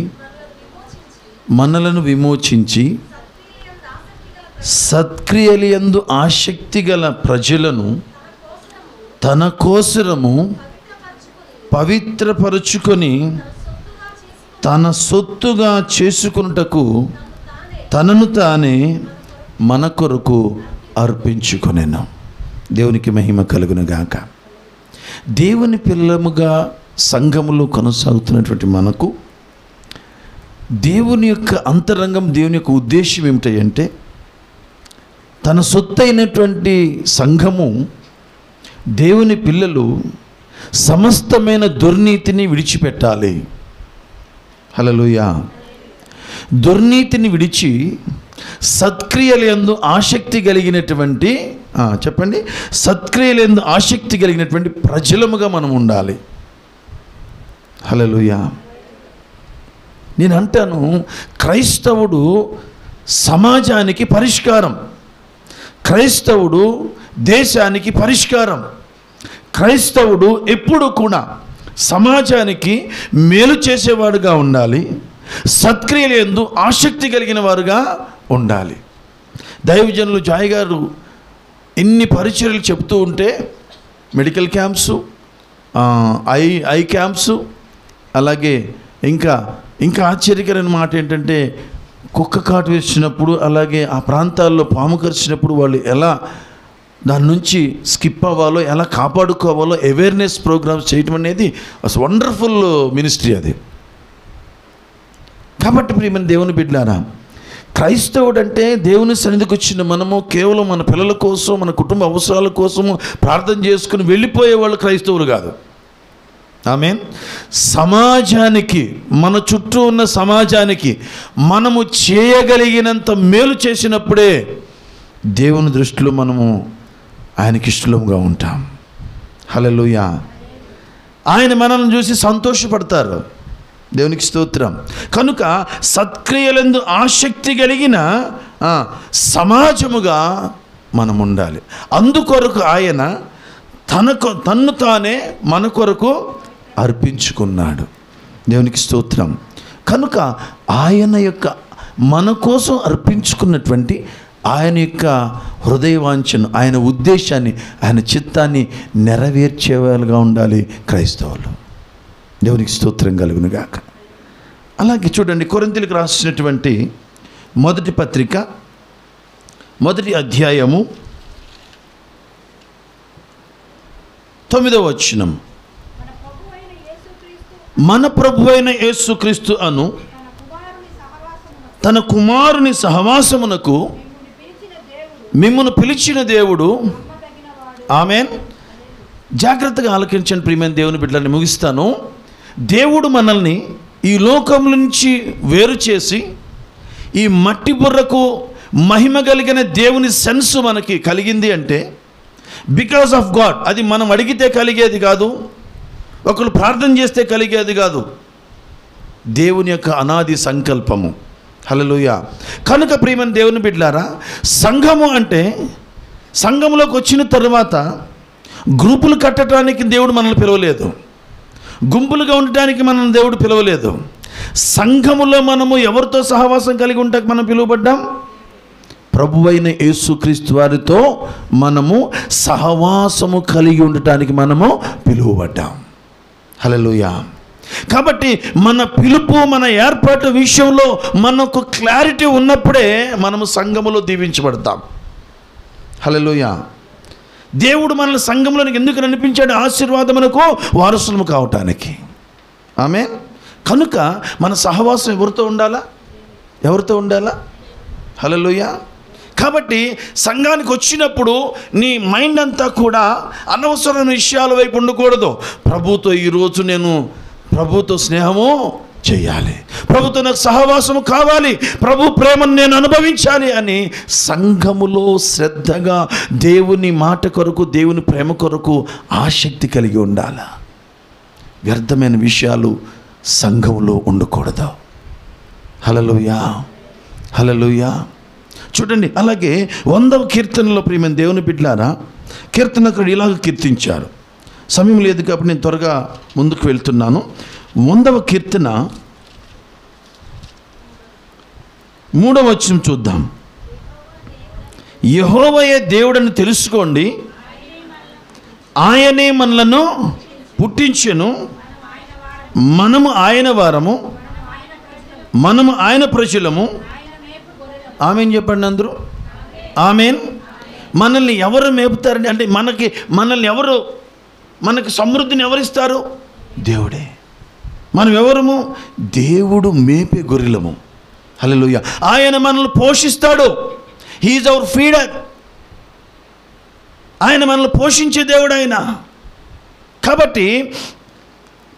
మనలను విమోచించి సత్క్రియలందు ఆసక్తి గల ప్రజలను తన కోసరము పవిత్రపరుచుకొని తన సొత్తుగా చేసుకొనుటకు తనను తానే మన కొరకు అర్పించుకొనెను. దేవునికి మహిమ కలుగునుగాక. దేవుని పిల్లముగా సంఘములో కొనసాగుతున్నటువంటి మనకు దేవుని యొక్క అంతరంగం, దేవుని యొక్క ఉద్దేశం ఏమిటంటే తన సొత్తైనటువంటి సంఘము, దేవుని పిల్లలు సమస్తమైన దుర్నీతిని విడిచిపెట్టాలి. హల్లెలూయా. దుర్నీతిని విడిచి సత్క్రియలందు ఆసక్తి కలిగినటువంటి చెప్పండి, సత్క్రియలందు ఆసక్తి కలిగినటువంటి ప్రజలముగా మనం ఉండాలి. హల్లెలూయా. నేను అంటాను, క్రైస్తవుడు సమాజానికి పరిష్కారం, క్రైస్తవుడు దేశానికి పరిష్కారం. క్రైస్తవుడు ఎప్పుడు కూడా సమాజానికి మేలు చేసేవాడుగా ఉండాలి, సత్క్రియలందు ఆసక్తి కలిగిన వారుగా ఉండాలి. దైవజనులు జాయ్ గారు ఇన్ని పరిచర్యలు చెప్తూ ఉంటే, మెడికల్ క్యాంప్స్, ఐ క్యాంప్స్, అలాగే ఇంకా ఆశ్చర్యకరమైన మాట ఏంటంటే కుక్క కాటు వేసినప్పుడు, అలాగే ఆ ప్రాంతాల్లో పాము కరిచినప్పుడు వాళ్ళు ఎలా దాని నుంచి స్కిప్ అవ్వాలో, ఎలా కాపాడుకోవాలో అవేర్నెస్ ప్రోగ్రామ్స్ చేయటం అనేది అసలు వండర్ఫుల్ మినిస్ట్రీ అది. కాబట్టి ప్రియమైన దేవుని బిడ్డలారా, క్రైస్తవుడు అంటే దేవుని సన్నిధికి వచ్చిన మనము కేవలం మన పిల్లల కోసం, మన కుటుంబ అవసరాల కోసము ప్రార్థన చేసుకుని వెళ్ళిపోయే వాళ్ళు క్రైస్తవులు కాదు. ఆమేన్. సమాజానికి, మన చుట్టూ ఉన్న సమాజానికి మనము చేయగలిగినంత మేలు చేసినప్పుడే దేవుని దృష్టిలో మనము ఆయనకి ఇష్టలుగా ఉంటాం. హల్లెలూయా. ఆయన మనల్ని చూసి సంతోషపడతారు. దేవునికి స్తోత్రం. కనుక సత్క్రియలందు ఆసక్తి కలిగిన సమాజముగా మనం ఉండాలి. అందుకొరకు ఆయన తన్ను తానే మన కొరకు అర్పించుకున్నాడు. దేవునికి స్తోత్రం. కనుక ఆయన యొక్క మన కోసం అర్పించుకున్నటువంటి ఆయన యొక్క హృదయవాంఛను, ఆయన ఉద్దేశాన్ని, ఆయన చిత్తాన్ని నెరవేర్చేవాళ్ళుగా ఉండాలి క్రైస్తవులు. దేవునికి స్తోత్రం కలుగును గాక. అలాగే చూడండి, కొరింథీయులకు రాసినటువంటి మొదటి పత్రిక, మొదటి అధ్యాయము 9వ వచనం. మన ప్రభువైన యేసుక్రీస్తు అను తన కుమారుని సహవాసమునకు మిమ్మును పిలిచిన దేవుడు. ఆమేన్. జాగ్రత్తగా ఆలకించండి ప్రియమైన దేవుని బిడ్డలని, ముగిస్తాను. దేవుడు మనల్ని ఈ లోకం నుంచి వేరు చేసి ఈ మట్టి బుర్రకు మహిమ కలిగిన దేవుని సెన్స్ మనకి కలిగింది అంటే బికాస్ ఆఫ్ గాడ్. అది మనం అడిగితే కలిగేది కాదు, ఒకరు ప్రార్థన చేస్తే కలిగేది కాదు, దేవుని యొక్క అనాది సంకల్పము. హల్లెలూయా. కనుక ప్రియమైన దేవుని బిడ్డలారా, సంఘము అంటే సంఘంలోకి వచ్చిన తర్వాత గ్రూపులు కట్టడానికి దేవుడు మనల్ని పిలవలేదు, గుంపులుగా ఉండటానికి మనల్ని దేవుడు పిలవలేదు. సంఘములో మనము ఎవరితో సహవాసం కలిగి ఉంటాక మనం పిలువబడ్డాం? ప్రభువైన యేసుక్రీస్తు వారితో మనము సహవాసము కలిగి ఉండటానికి మనము పిలువబడ్డాం. హల్లెలూయా. కాబట్టి మన పిలుపు, మన ఏర్పాటు విషయంలో మనకు క్లారిటీ ఉన్నప్పుడే మనము సంఘములో దీవించబడతాం. హల్లెలూయా. దేవుడు మనల్ని సంఘంలోనికి ఎందుకు నడిపించాడు? ఆశీర్వాదమునకు వారసులము కావటానికి. ఆమేన్. కనుక మన సహవాసం ఎవరితో ఉండాలా? ఎవరితో ఉండాలా? హల్లెలూయా. కాబట్టి సంఘానికి వచ్చినప్పుడు నీ మైండ్ అంతా కూడా అనవసరమైన విషయాల వైపు ఉండకూడదు. ప్రభుతో ఈరోజు నేను ప్రభుతో స్నేహము చేయాలి, ప్రభుతో నాకు సహవాసము కావాలి, ప్రభు ప్రేమను నేను అనుభవించాలి అని సంఘములో శ్రద్ధగా దేవుని మాట కొరకు, దేవుని ప్రేమ కొరకు ఆసక్తి కలిగి ఉండాలి. వ్యర్థమైన విషయాలు సంఘంలో ఉండకూడదు. హల్లెలూయా. హల్లెలూయా. చూడండి, అలాగే 100వ కీర్తనలో ప్రియమైన దేవుని బిడ్డలారా, కీర్తనకుడు ఇలాగ కీర్తించారు. సమయం లేదు కాబట్టి నేను త్వరగా ముందుకు వెళ్తున్నాను. 100వ కీర్తన 3వ వచనం చూద్దాం. యెహోవాయే దేవుడని తెలుసుకోండి, ఆయనే మనలను పుట్టించెను, మనము ఆయన వారము, మనము ఆయన ప్రజలము. ఆమేన్ చెప్పండి అందరూ. ఆమేన్. మనల్ని ఎవరు మేపుతారండి? అంటే మనల్ని ఎవరు మనకు సమృద్ధిని ఎవరిస్తారు? దేవుడే. మనం ఎవరము? దేవుడు మేపే గొర్రెలము. హల్లెలూయా. ఆయన మనల్ని పోషిస్తాడు. He is our feeder. ఆయన మనల్ని పోషించే దేవుడు ఆయన. కాబట్టి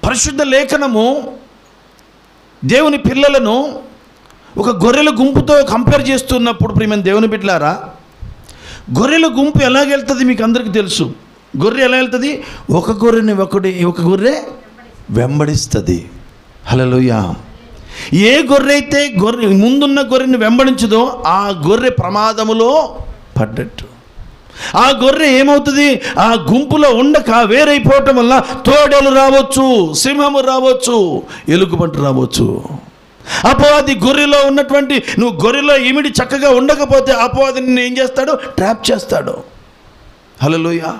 పరిశుద్ధ లేఖనము దేవుని పిల్లలను ఒక గొర్రెల గుంపుతో కంపేర్ చేస్తున్నప్పుడు ప్రియమైన దేవుని బిడ్డలారా, గొర్రెల గుంపు ఎలాగెళ్తుంది మీకు అందరికీ తెలుసు. గొర్రె ఎలా వెళ్తుంది? ఒక గొర్రెని ఒక గొర్రె వెంబడిస్తుంది. హల్లెలూయా. ఏ గొర్రె అయితే ముందున్న గొర్రెని వెంబడించదో ఆ గొర్రె ప్రమాదములో పడ్డట్టు. ఆ గొర్రె ఏమవుతుంది? ఆ గుంపులో ఉండక వేరైపోవటం వల్ల తోడేలు రావచ్చు, సింహము రావచ్చు, ఎలుగుబంటి రావచ్చు. అపవాది గొర్రెలో ఉన్నటువంటి, నువ్వు గొర్రెలో ఇమిడి చక్కగా ఉండకపోతే అపవాది నిన్ను ఏం చేస్తాడు? ట్రాప్ చేస్తాడు. హల్లెలూయా.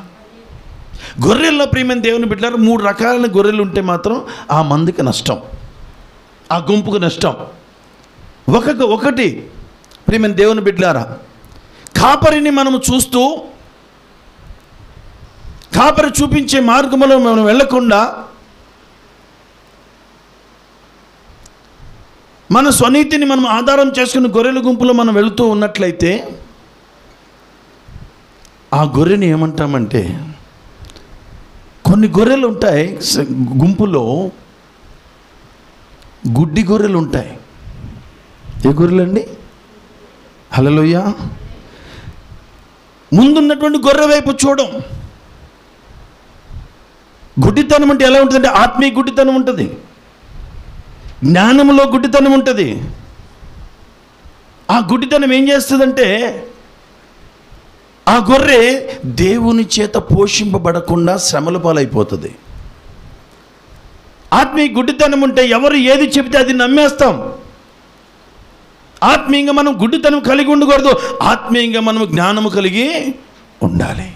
గొర్రెల్లో ప్రియమైన దేవుని బిడ్డలారా 3 రకాలైన గొర్రెలు ఉంటే మాత్రం ఆ మందికి నష్టం, ఆ గుంపుకు నష్టం. ఒకటి ప్రియమైన దేవుని బిడ్డలారా, కాపరిని మనము చూస్తూ కాపరి చూపించే మార్గంలో మనం వెళ్ళకుండా మన స్వనీతిని మనం ఆధారం చేసుకుని గొర్రెల గుంపులో మనం వెళుతూ ఉన్నట్లయితే ఆ గొర్రెని ఏమంటామంటే, కొన్ని గొర్రెలు ఉంటాయి గుంపులో, గుడ్డి గొర్రెలు ఉంటాయి. ఏ గొర్రెలండి? హల్లెలూయా. ముందున్నటువంటి గొర్రె వైపు చూడం. గుడ్డితనం అంటే ఎలా ఉంటుందంటే ఆత్మీయ గుడ్డితనం ఉంటుంది, జ్ఞానంలో గుడ్డితనం ఉంటుంది. ఆ గుడ్డితనం ఏం చేస్తుందంటే ఆ గొర్రె దేవుని చేత పోషింపబడకుండా శ్రమల పాలైపోతుంది. ఆత్మీయ గుడ్డితనం ఉంటే ఎవరు ఏది చెబితే అది నమ్మేస్తాం. ఆత్మీయంగా మనం గుడ్డితనం కలిగి ఉండకూడదు, ఆత్మీయంగా మనం జ్ఞానము కలిగి ఉండాలి.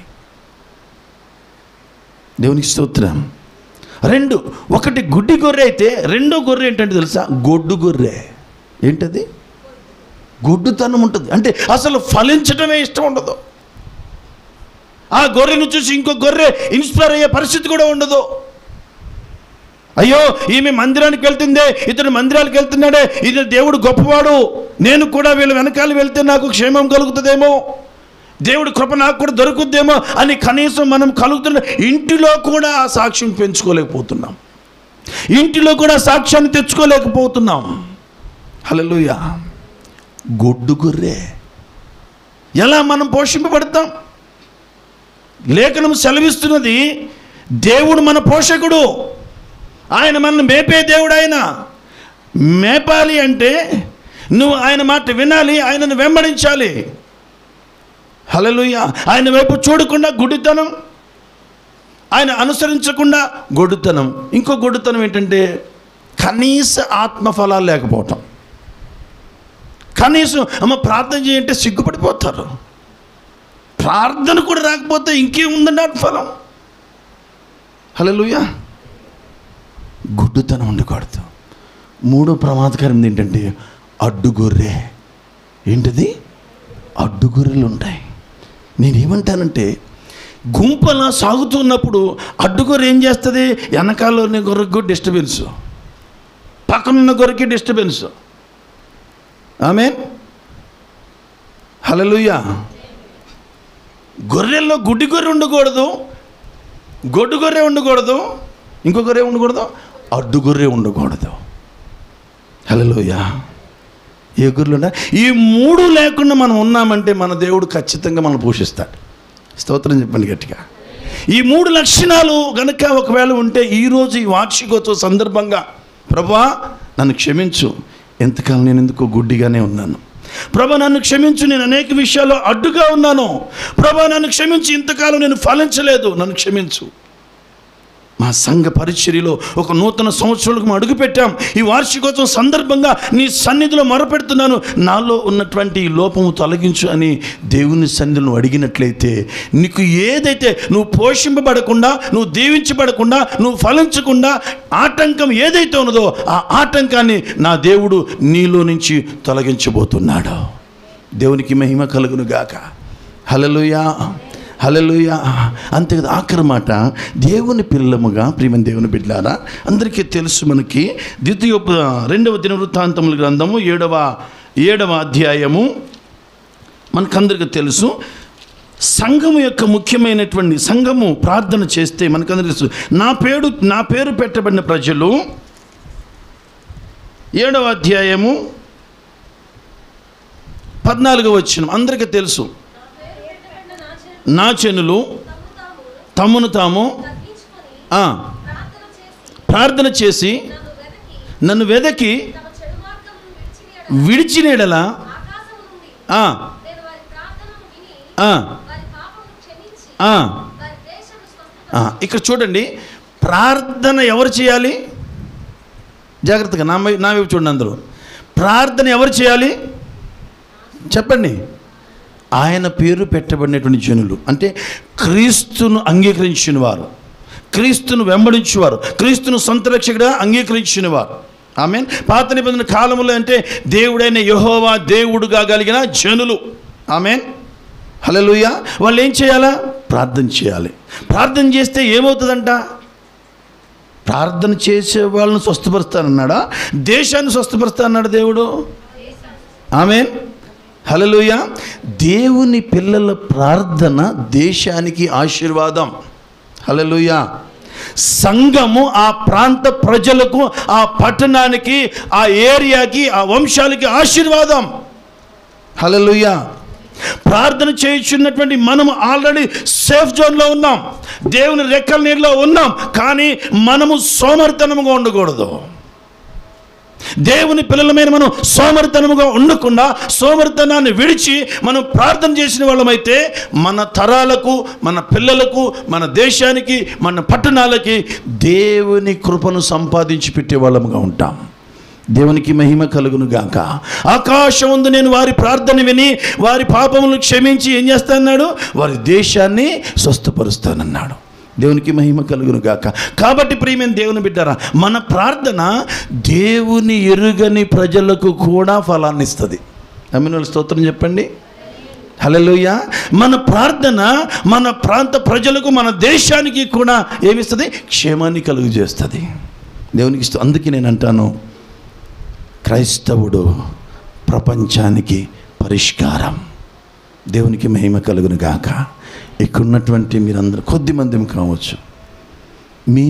దేవునికి స్తోత్రం. 2, ఒకటి గుడ్డి గొర్రె అయితే రెండో గొర్రె ఏంటంటే తెలుసా? గొడ్డు గొర్రె. ఏంటది? గొడ్డుతనం ఉంటుంది. అంటే అసలు ఫలించడమే ఇష్టం ఉండదు. ఆ గొర్రెను చూసి ఇంకో గొర్రె ఇన్స్పైర్ అయ్యే పరిస్థితి కూడా ఉండదు. అయ్యో ఈమె మందిరానికి వెళ్తుందే, ఇతడు మందిరానికి వెళ్తున్నాడే, ఇది దేవుడు గొప్పవాడు, నేను కూడా వీళ్ళ వెనకాల వెళ్తే నాకు క్షేమం కలుగుతుందేమో, దేవుడి కృప నాకు కూడా దొరుకుద్దేమో అని కనీసం మనం కలుగుతున్న ఇంటిలో కూడా ఆ సాక్ష్యం పెంచుకోలేకపోతున్నాం, ఇంటిలో కూడా సాక్ష్యాన్ని తెచ్చుకోలేకపోతున్నాం. హల్లెలూయా. గొడ్డు గొర్రె. ఎలా మనం పోషింపబడతాం? లేఖనం సెలవిస్తున్నది, దేవుడు మన పోషకుడు, ఆయన మనల్ని మేపే దేవుడు. ఆయన మేపాలి అంటే నువ్వు ఆయన మాట వినాలి, ఆయనను వెంబడించాలి. హల్లెలూయా. ఆయన వైపు చూడకుండా గుడ్డితనం, ఆయన అనుసరించకుండా గొడ్డుతనం. ఇంకో గొడ్డుతనం ఏంటంటే కనీస ఆత్మఫలాలు లేకపోవటం. కనీసం అమ్మ ప్రార్థన చేయంటే సిగ్గుపడిపోతారు. ప్రార్థన కూడా రాకపోతే ఇంకేముందండి ఆత్మఫలం? హల్లెలూయా. గుడ్డుతనం ఉండకూడదు. 3 ప్రమాదకరం ఏంటంటే అడ్డుగొర్రె. ఏంటిది? అడ్డుగొర్రెలు ఉంటాయి. నేనేమంటానంటే గుంపలా సాగుతున్నప్పుడు అడ్డుగొర్రె ఏం చేస్తుంది? వెనకాలనే గొర్రెకు డిస్టర్బెన్స్, పక్కనున్న గొర్రెకి డిస్టర్బెన్స్. ఆమేన్. హల్లెలూయా. గొర్రెల్లో గుడ్డి గొర్రె ఉండకూడదు, గొడ్డు గొర్రె ఉండకూడదు, ఇంకో గొర్రె ఉండకూడదు, అడ్డు గొర్రె ఉండకూడదు. హల్లెలూయా. ఏ గొర్రెలు? ఈ 3 లేకుండా మనం ఉన్నామంటే మన దేవుడు ఖచ్చితంగా మనం పోషిస్తాడు. స్తోత్రం చెప్పండి గట్టిగా. ఈ 3 లక్షణాలు గనక ఒకవేళ ఉంటే ఈరోజు ఈ వార్షికోత్సవ సందర్భంగా, ప్రభువా నన్ను క్షమించు, ఎంతకాలం నేను ఎందుకో గుడ్డిగానే ఉన్నాను, ప్రభా నన్ను క్షమించు, నేను అనేక విషయాల్లో అడ్డుగా ఉన్నాను, ప్రభా నన్ను క్షమించి, ఇంతకాలం నేను ఫలించలేదు, నన్ను క్షమించు. మా సంఘ పరిచర్యలో ఒక నూతన సంవత్సరాలకు మేము అడుగుపెట్టాం. ఈ వార్షికోత్సవం సందర్భంగా నీ సన్నిధిలో మొరపెడుతున్నాను, నాలో ఉన్నటువంటి ఈ లోపము తొలగించు అని దేవుని సన్నిధిలో అడిగినట్లయితే నీకు ఏదైతే నువ్వు పోషింపబడకుండా, నువ్వు దీవించబడకుండా, నువ్వు ఫలించకుండా ఆటంకం ఏదైతే ఉన్నదో ఆ ఆటంకాన్ని నా దేవుడు నీలో నుంచి తొలగించబోతున్నాడు. దేవునికి మహిమ కలుగును గాక. హల్లెలూయా. హల్లెలూయా. అంతే కదా. ఆఖరి మాట, దేవుని పిల్లముగా ప్రియమైన దేవుని బిడ్డలారా, అందరికీ తెలుసు మనకి 2వ దినవృత్తాంతముల గ్రంథము 7వ అధ్యాయము మనకందరికీ తెలుసు. సంఘము యొక్క ముఖ్యమైనటువంటి సంఘము ప్రార్థన చేస్తే మనకందరికీ తెలుసు. నా పేరు పెట్టబడిన ప్రజలు 7వ అధ్యాయము 14వ వచనం అందరికీ తెలుసు. నా జనులు తమను తాము ప్రార్థన చేసి నన్ను వెదకి విడిచిన యెడల ఇక్కడ చూడండి, ప్రార్థన ఎవరు చేయాలి? జాగ్రత్తగా నా వైపు చూడండి అందరూ. ప్రార్థన ఎవరు చేయాలి చెప్పండి? ఆయన పేరు పెట్టబడినటువంటి జనులు, అంటే క్రీస్తును అంగీకరించిన వారు, క్రీస్తును వెంబడించేవారు, క్రీస్తును సొంత రక్షకుడిగా అంగీకరించిన వారు. ఆమేన్. పాత నిబంధన కాలంలో అంటే దేవుడైన యెహోవా దేవుడుగా కలిగిన జనులు. ఆమేన్. హల్లెలూయా. వాళ్ళు ఏం చేయాలా? ప్రార్థన చేయాలి. ప్రార్థన చేస్తే ఏమవుతుందంట? ప్రార్థన చేసే వాళ్ళని స్వస్థపరుస్తానన్నాడా? దేశాన్ని స్వస్థపరుస్తానన్నాడు దేవుడు. ఆమేన్. హల్లెలూయా. దేవుని పిల్లల ప్రార్థన దేశానికి ఆశీర్వాదం. హల్లెలూయా. సంఘము ఆ ప్రాంత ప్రజలకు, ఆ పట్టణానికి, ఆ ఏరియాకి, ఆ వంశాలకి ఆశీర్వాదం. హల్లెలూయా. ప్రార్థన చేయుచున్నటువంటి మనము ఆల్రెడీ సేఫ్ జోన్లో ఉన్నాం, దేవుని రెక్కల నీళ్ళలో ఉన్నాం. కానీ మనము సోమరితనముగా ఉండకూడదు. దేవుని పిల్లల మీద మనం సోమరితనముగా ఉండకుండా సోమరితనాన్ని విడిచి మనం ప్రార్థన చేసిన వాళ్ళమైతే మన తరాలకు, మన పిల్లలకు, మన దేశానికి, మన పట్టణాలకి దేవుని కృపను సంపాదించి పెట్టే వాళ్ళముగా ఉంటాం. దేవునికి మహిమ కలుగును గాక. ఆకాశం ముందు నేను వారి ప్రార్థన విని వారి పాపములను క్షమించి ఏం చేస్తానన్నాడు? వారి దేశాన్ని స్వస్థపరుస్తానన్నాడు. దేవునికి మహిమ కలుగును గాక. కాబట్టి ప్రియమైన దేవుని బిడ్డారా, మన ప్రార్థన దేవుని ఎరుగని ప్రజలకు కూడా ఫలాన్ని ఇస్తుంది. ఆమేన్. స్తోత్రం చెప్పండి. హల్లెలూయా. మన ప్రార్థన మన ప్రాంత ప్రజలకు, మన దేశానికి కూడా ఏమిస్తుంది? క్షేమాన్ని కలుగు చేస్తుంది. దేవునికి ఇష్టం. అందుకే నేను అంటాను, క్రైస్తవుడు ప్రపంచానికి పరిష్కారం. దేవునికి మహిమ కలుగును గాక. ఇక్కడ ఉన్నటువంటి మీరందరూ కొద్దిమంది కావచ్చు,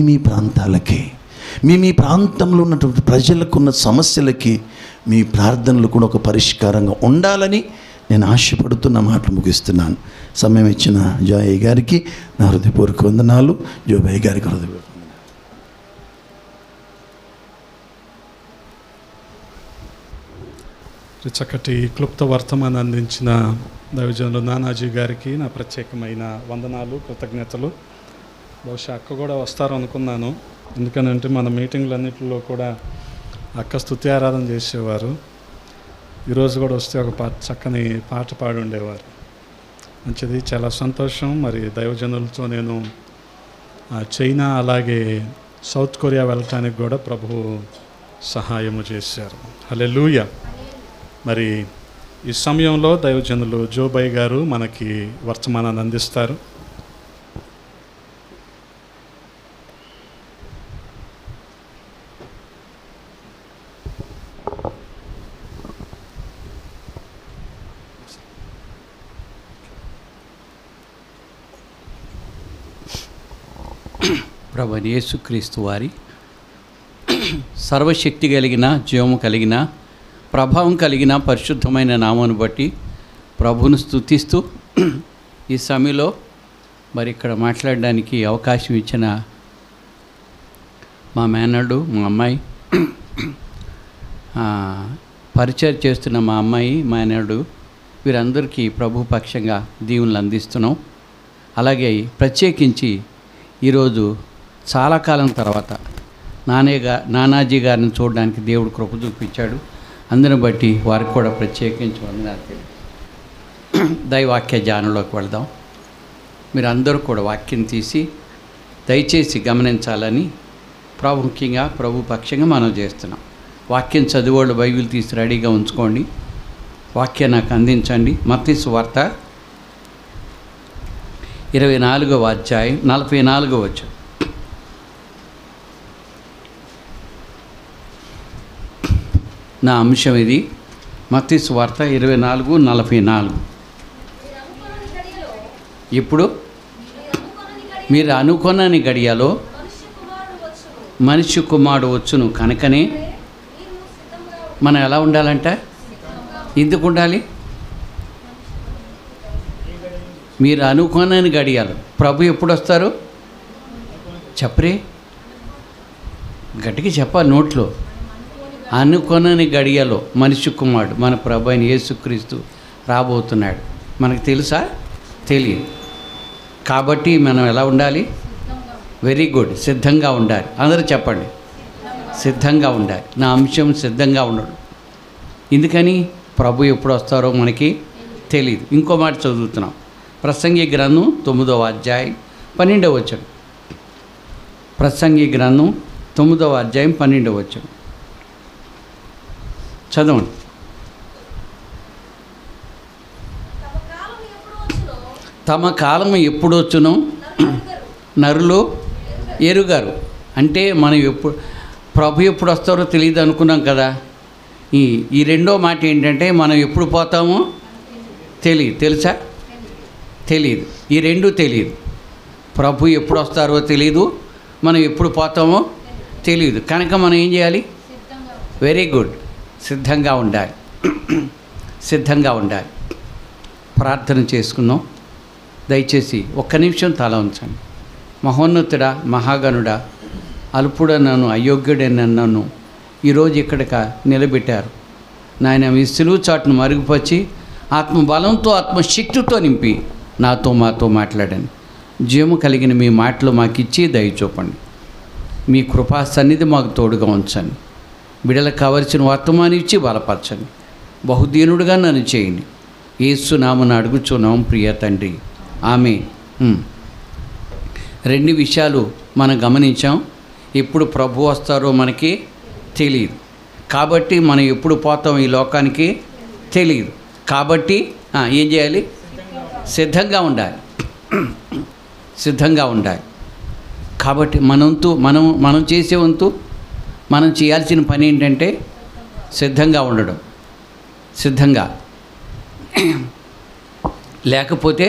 మీ ప్రాంతాలకి, మీ ప్రాంతంలో ఉన్నటువంటి ప్రజలకున్న సమస్యలకి మీ ప్రార్థనలు కూడా ఒక పరిష్కారంగా ఉండాలని నేను ఆశపడుతున్న మాటలు ముగిస్తున్నాను. సమయం ఇచ్చిన జోయ్ గారికి నా హృదయపూర్వక వందనాలు. జోబయ్య గారికి హృదయపూర్వక చక్కటి క్లుప్త వర్తమానం అందించిన దైవజనులు నానాజీ గారికి నా ప్రత్యేకమైన వందనాలు, కృతజ్ఞతలు. బహుశా అక్క కూడా వస్తారు అనుకున్నాను, ఎందుకనంటే మన మీటింగ్లన్నింటిలో కూడా అక్క స్తుతి ఆరాధన చేసేవారు. ఈరోజు కూడా వస్తే ఒక చక్కని పాట పాడి ఉండేవారు. మంచిది, చాలా సంతోషం. మరి దైవజనులతో నేను చైనా అలాగే సౌత్ కొరియా వెళ్ళటానికి కూడా ప్రభువు సహాయము చేశారు. హల్లెలూయా. మరి ఈ సమయంలో దైవజనులు జోబయ్య గారు మనకి వర్తమానాన్ని అందిస్తారు. ప్రభువైన యేసుక్రీస్తు వారి సర్వశక్తి కలిగిన, జీవము కలిగిన, ప్రభావం కలిగిన పరిశుద్ధమైన నామాన్ని బట్టి ప్రభువును స్తుతిస్తూ ఈ సమయంలో మరి ఇక్కడ మాట్లాడడానికి అవకాశం ఇచ్చిన మా మేనడు, మా అమ్మాయి, పరిచయం చేస్తున్న మా అమ్మాయి, మేనడు, వీరందరికీ ప్రభు పక్షంగా దీవెనలు అందిస్తున్నాం. అలాగే ప్రత్యేకించి ఈరోజు చాలా కాలం తర్వాత నానాజీ గారిని చూడడానికి దేవుడు కృప చూపించాడు. అందుని బట్టి వారికి కూడా ప్రత్యేకించి వందనాలు. దైవాక్య ధ్యానంలోకి వెళదాం. మీరు అందరూ కూడా వాక్యం తీసి దయచేసి గమనించాలని ప్రాముఖ్యంగా ప్రభు పక్షంగా మనం చేస్తున్నాం. వాక్యం చదివేవాళ్ళు బైబిల్ తీసి రెడీగా ఉంచుకోండి. వాక్యం నాకు అందించండి. మత్తయి సువార్త 24వ అధ్యాయం 44వ వచనం. నా అంశం ఇది. మత్తయి సువార్త 24:44. ఇప్పుడు మీరు అనుకొనని గడియలో మనిషి కుమారుడు వచ్చును కనుకనే మనం ఎలా ఉండాలంట? ఎందుకు ఉండాలి? మీరు అనుకోనని గడియాలు. ప్రభు ఎప్పుడు వస్తారు చెప్పరే, గట్టిగా చెప్పాలి నోట్లో. అనుకోనని గడియలో మనిషి కుమారుడు మన ప్రభు అయిన యేసుక్రీస్తు రాబోతున్నాడు. మనకు తెలుసా? తెలియదు. కాబట్టి మనం ఎలా ఉండాలి? వెరీ గుడ్, సిద్ధంగా ఉండాలి. అందరూ చెప్పండి, సిద్ధంగా ఉండాలి. నా అంశం సిద్ధంగా ఉండడం. ఎందుకని? ప్రభు ఎప్పుడు వస్తారో మనకి తెలియదు. ఇంకో మాట చదువుతున్నాం. ప్రసంగి గ్రంథం 9వ అధ్యాయం 12వ వచనం. ప్రసంగి గ్రంథం 9వ అధ్యాయం 12వ వచనం చదవండి. తమ కాలం ఎప్పుడు వచ్చునో నరులు ఎరుగారు. అంటే మనం ఎప్పుడు ప్రభు ఎప్పుడు వస్తారో తెలియదు అనుకున్నాం కదా. ఈ రెండో మాట ఏంటంటే మనం ఎప్పుడు పోతామో తెలియదు. తెలుసా? తెలియదు. ఈ రెండు తెలియదు. ప్రభు ఎప్పుడు వస్తారో తెలియదు, మనం ఎప్పుడు పోతామో తెలియదు. కనుక మనం ఏం చేయాలి? వెరీ గుడ్, సిద్ధంగా ఉండాలి. సిద్ధంగా ఉండాలి. ప్రార్థన చేసుకుందాం. దయచేసి ఒక్క నిమిషం తల ఉంచండి. మహోన్నతుడా, మహాగణుడా, అల్పుడనను అయోగ్యుడైన నన్ను ఈరోజు ఇక్కడికి నిలబెట్టారు నాయన. మీ సిలువు చాటును మరుగుపరిచి ఆత్మబలంతో ఆత్మశక్తితో నింపి నాతో మాతో మాట్లాడండి. జీవము కలిగిన మీ మాటలు మాకు ఇచ్చి దయ చూపండి. మీ కృపా సన్నిధి మాకు తోడుగా ఉంచండి. బిడలకు కావలసిన వర్తమానం ఇచ్చి బలపరచండి. బహుదీనుడుగా నన్ను చేయండి. యేసు నామమున అడుగుచున్నాం ప్రియ తండ్రి, ఆమేన్. రెండు విషయాలు మనం గమనించాం. ఎప్పుడు ప్రభు వస్తారో మనకి తెలియదు. కాబట్టి మనం ఎప్పుడు పోతాం ఈ లోకానికి తెలియదు. కాబట్టి ఏం చేయాలి? సిద్ధంగా ఉండాలి. సిద్ధంగా ఉండాలి. కాబట్టి మనం చేసే వంతు, మనం చేయాల్సిన పని ఏంటంటే సిద్ధంగా ఉండడం. సిద్ధంగా లేకపోతే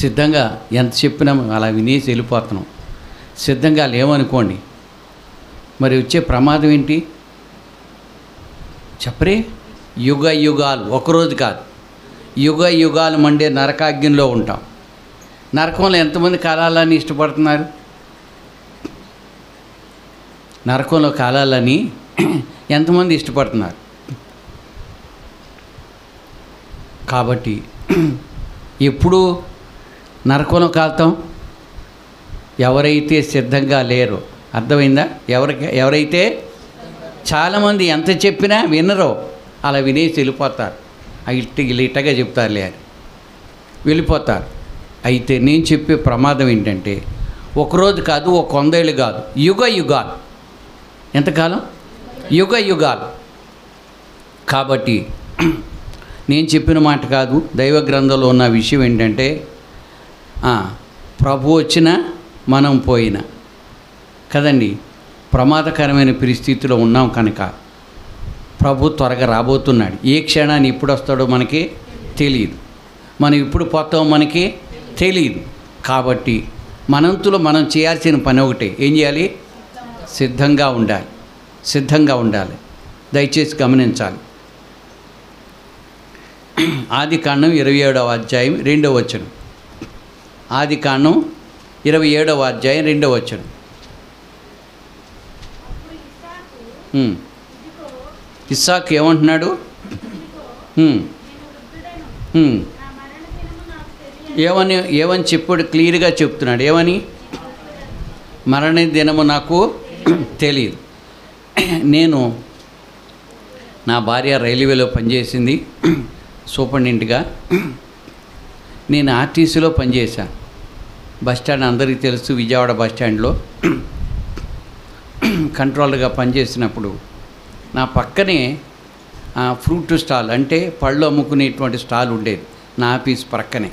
సిద్ధంగా ఎంత చెప్పినా అలా వినేసి వెళ్ళిపోతున్నాం. సిద్ధంగా లేవనుకోండి, మరి వచ్చే ప్రమాదం ఏంటి చెప్పరే? యుగ యుగాలు, ఒకరోజు కాదు, యుగ యుగాలు మండే నరకాగ్నిలో ఉంటాం. నరకంలో ఎంతమంది కాలాలని ఇష్టపడుతున్నారు? నరకంలో కాలాలని ఎంతమంది ఇష్టపడుతున్నారు? కాబట్టి ఎప్పుడు నరకంలో కాలుతాం? ఎవరైతే సిద్ధంగా లేరో. అర్థమైందా? ఎవరైతే చాలామంది ఎంత చెప్పినా వినరో, అలా వినేసి వెళ్ళిపోతారు. ఇట్టగా చెప్తారులే అని వెళ్ళిపోతారు. అయితే నేను చెప్పే ప్రమాదం ఏంటంటే ఒకరోజు కాదు, 100 ఏళ్ళు కాదు, యుగ యుగాలు. ఎంతకాలం? యుగ యుగాలు. కాబట్టి నేను చెప్పిన మాట కాదు, దైవ గ్రంథంలో ఉన్న విషయం ఏంటంటే ప్రభు వచ్చినా మనం పోయినా కదండి, ప్రమాదకరమైన పరిస్థితిలో ఉన్నాం. కనుక ప్రభు త్వరగా రాబోతున్నాడు. ఏ క్షణాన్ని ఎప్పుడు వస్తాడో మనకి తెలియదు. మనం ఇప్పుడు పోతామో మనకి తెలియదు. కాబట్టి మనంతులో మనం చేయాల్సిన పని ఒకటే. ఏం చేయాలి? సిద్ధంగా ఉండాలి. సిద్ధంగా ఉండాలి. దయచేసి గమనించాలి. ఆదికాండం 27వ అధ్యాయం 2వ వచనం. ఆదికాండం 27వ అధ్యాయం 2వ వచనం. ఇస్సాకు ఏమంటున్నాడు? ఏమని చెప్పాడు? క్లియర్గా చెప్తున్నాడు. ఏమని? మరణ దినము నాకు తెలియదు. నా భార్య రైల్వేలో పనిచేసింది, సూపరింటెండెంట్గా. నేను ఆర్టీసీలో పనిచేశాను. బస్టాండ్ అందరికీ తెలుసు, విజయవాడ బస్టాండ్లో కంట్రోలర్గా పనిచేసినప్పుడు నా పక్కనే ఫ్రూట్ స్టాల్, అంటే పళ్ళు అమ్ముకునేటువంటి స్టాల్ ఉండేది. నా ఆఫీస్ ప్రక్కనే.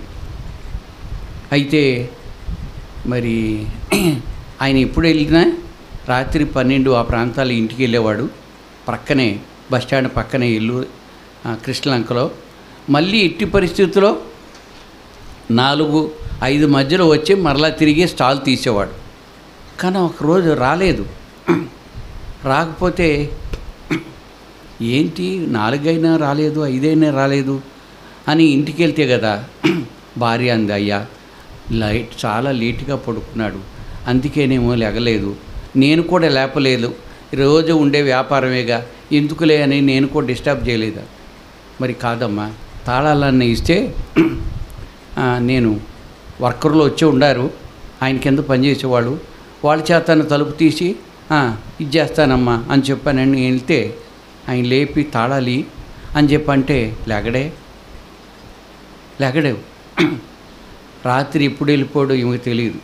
అయితే మరి ఆయన ఎప్పుడు వెళ్ళినా రాత్రి 12 ఆ ప్రాంతాలు ఇంటికి వెళ్ళేవాడు. ప్రక్కనే బస్టాండ్ పక్కనే ఇల్లు కృష్ణలంకలో. మళ్ళీ ఎట్టి పరిస్థితుల్లో 4-5 మధ్యలో వచ్చి మరలా తిరిగి స్టాల్ తీసేవాడు. కానీ ఒకరోజు రాలేదు. రాకపోతే ఏంటి 4 అయినా రాలేదు, 5 అయినా రాలేదు అని ఇంటికి వెళ్తే కదా భార్య అంది, అయ్యా చాలా లేటుగా పడుకున్నాడు, అందుకేనేమో లేగలేదు. నేను కూడా లేపలేదు, రోజు ఉండే వ్యాపారమేగా, ఎందుకులే అని నేను కూడా డిస్టర్బ్ చేయలేదా. మరి కాదమ్మా, తాళాలన్నీ ఇస్తే నేను వర్కర్లు వచ్చి ఉండారు, ఆయన కింద పనిచేసేవాళ్ళు, వాళ్ళ చేతను తలుపు తీసి ఇది చేస్తానమ్మా అని చెప్పానని వెళ్తే ఆయన లేపి తాళాలి అని చెప్పంటే లేగడే. రాత్రి ఎప్పుడు వెళ్ళిపోయాడో ఈమెకు తెలియదు.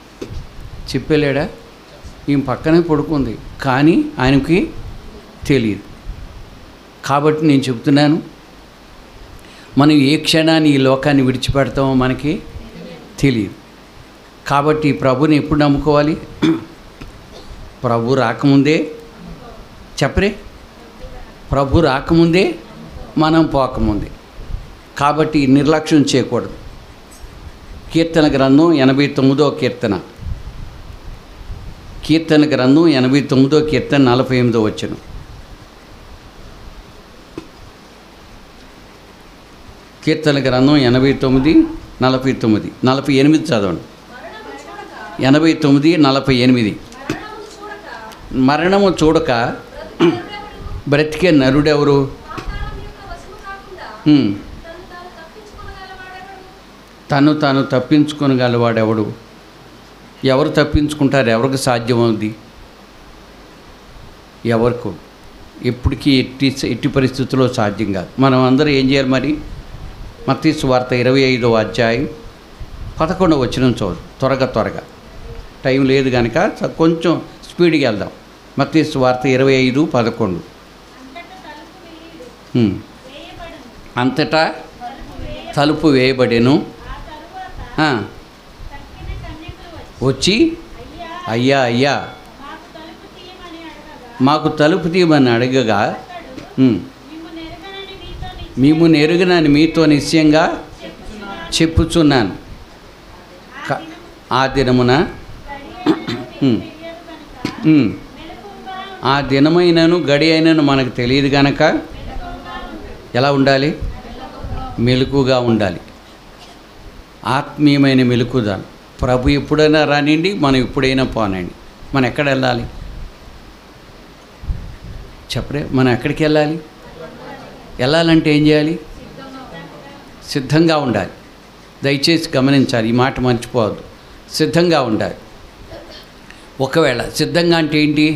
చెప్పలేడా, ఈమె పక్కనే పడుకుంది, కానీ ఆయనకి తెలియదు. కాబట్టి నేను చెప్తున్నాను, మనం ఏ క్షణాన్ని ఈ లోకాన్ని విడిచిపెడతామో మనకి తెలియదు. కాబట్టి ప్రభుని ఎప్పుడు నమ్ముకోవాలి? ప్రభు రాకముందే, చెప్పరే, ప్రభు రాకముందే, మనం పోకముందే. కాబట్టి నిర్లక్ష్యం చేయకూడదు. కీర్తన గ్రంథం 89వ కీర్తన, కీర్తన గ్రంథం 89వ కీర్తన 48వ వచనం. కీర్తన గ్రంథం 89:49, 48 చదవండి. 89:48. మరణము చూడక బ్రతికే నరుడెవరు? తను తాను తప్పించుకొనగలవాడెవడు? ఎవరు తప్పించుకుంటారు? ఎవరికి సాధ్యమవుద్ది? ఎవరికి ఎప్పటికీ ఎట్టి పరిస్థితుల్లో సాధ్యం కాదు. మనం అందరూ ఏం చేయాలి మరి? మత్తయి సువార్త 25వ అధ్యాయం 11వ వచనం చూడు. త్వరగా టైం లేదు కనుక కొంచెం స్పీడ్గా వెళ్దాం. మత్తయి సువార్త 25:11. అంతటా తలుపు వేయబడెను. వచ్చి అయ్యా మాకు తలుపు తీయమని అడగగా, మేము నెరుగనని మీతో నిశ్చయంగా చెప్పుచున్నాను. ఆ దినమున ఆ దినమైనను గడి అయినను మనకు తెలియదు కనుక ఎలా ఉండాలి? మెలకుగా ఉండాలి. ఆత్మీయమైన మెలకుగా. ప్రభు ఎప్పుడైనా రానిండి, మనం ఎప్పుడైనా పోనండి. మనం ఎక్కడ వెళ్ళాలి చెప్పరే? మనం ఎక్కడికి వెళ్ళాలి? వెళ్ళాలంటే ఏం చేయాలి? సిద్ధంగా ఉండాలి. దయచేసి గమనించాలి, ఈ మాట మర్చిపోవద్దు. సిద్ధంగా ఉండాలి. ఒకవేళ సిద్ధంగా అంటే ఏంటి?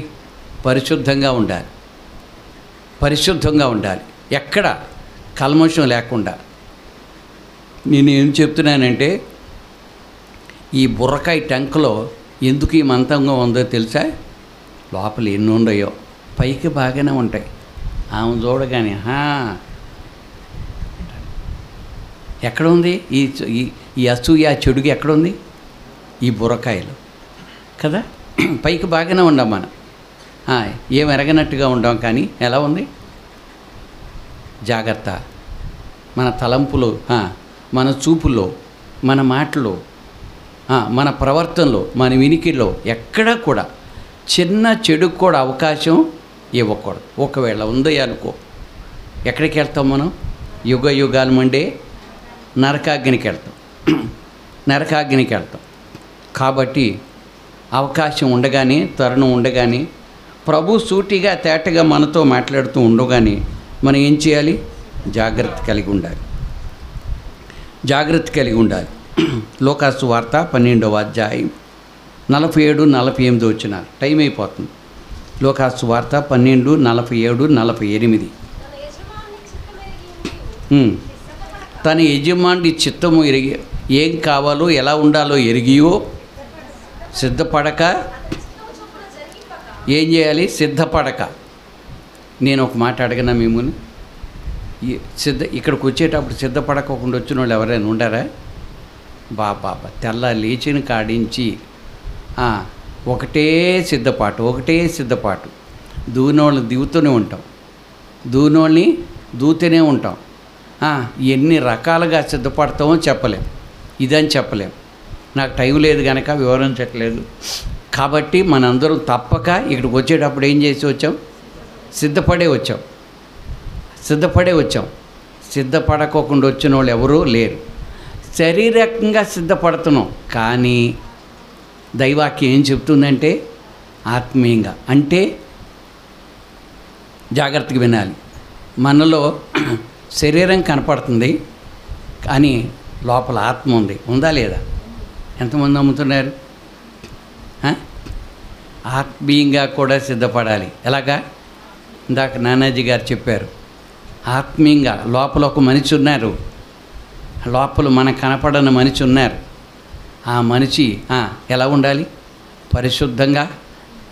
పరిశుద్ధంగా ఉండాలి. పరిశుద్ధంగా ఉండాలి. ఎక్కడ కల్మషం లేకుండా. నేను ఏం చెప్తున్నానంటే, ఈ బుర్రకాయ టెంకలో ఎందుకు ఈ మంతంగా ఉందో తెలుసా? లోపల ఎన్ని ఉండయో. పైకి బాగానే ఉంటాయి, ఆమె చూడగానే ఎక్కడ ఉంది ఈ అసూయ చెడుగు? ఎక్కడుంది? ఈ బుర్రకాయలు కదా. పైకి బాగానే ఉండం మనం, ఏం ఎరగనట్టుగా ఉండం, కానీ ఎలా ఉంది? జాగ్రత్త. మన తలంపులో, మన చూపులో, మన మాటలో, మన ప్రవర్తనలో, మన వినికిడిలో ఎక్కడా కూడా చిన్న చెడుకు కూడా అవకాశం ఇవ్వకూడదు. ఒకవేళ ఉందో అనుకో, ఎక్కడికి వెళ్తాం మనం? యుగ యుగాలు మండే నరకాగ్నికి వెళ్తాం. కాబట్టి అవకాశం ఉండగానే, తరుణం ఉండగానే, ప్రభు సూటిగా తేటగా మనతో మాట్లాడుతూ ఉండగానే మనం ఏం చేయాలి? జాగ్రత్త కలిగి ఉండాలి. లోకాసు వార్త 12వ అధ్యాయం 47-48 వచనాలు. టైం అయిపోతుంది. లోకాసు వార్త 12:47-48. తన యజమాని చిత్తము ఎరిగి, ఏం కావాలో ఎలా ఉండాలో ఎరిగియో సిద్ధపడక ఏం చేయాలి? సిద్ధపడక. నేను ఒక మాట అడగనా మిమ్మల్ని? ఇక్కడికి వచ్చేటప్పుడు సిద్ధపడకోకుండా వచ్చిన వాళ్ళు ఎవరైనా ఉండారా? బాబా తెల్ల లేచిన కాడించి ఒకటే సిద్ధపాటు దూనోళ్ళని దిగుతూనే ఉంటాం, దూనోళ్ళని దూతూనే ఉంటాం. ఎన్ని రకాలుగా సిద్ధపడతామో చెప్పలేం, ఇదని చెప్పలేం. నాకు టైం లేదు కనుక వివరించట్లేదు. కాబట్టి మనందరం తప్పక ఇక్కడికి వచ్చేటప్పుడు ఏం చేసి వచ్చాం? సిద్ధపడే వచ్చాం. సిద్ధపడకోకుండా వచ్చిన వాళ్ళు ఎవరూ లేరు. శారీరకంగా సిద్ధపడుతున్నాం, కానీ దైవాక్యం ఏం చెప్తుందంటే ఆత్మీయంగా. అంటే జాగ్రత్తగా వినాలి. మనలో శరీరం కనపడుతుంది, కానీ లోపల ఆత్మ ఉందా లేదా? ఎంతమంది నమ్ముతున్నారు? ఆత్మీయంగా కూడా సిద్ధపడాలి. ఎలాగా? ఇందాక నానాజీ గారు చెప్పారు, ఆత్మీయంగా లోపల ఒక మనిషి ఉన్నారు, లోపల మనకు కనపడని మనిషి ఉన్నారు. ఆ మనిషి ఎలా ఉండాలి? పరిశుద్ధంగా,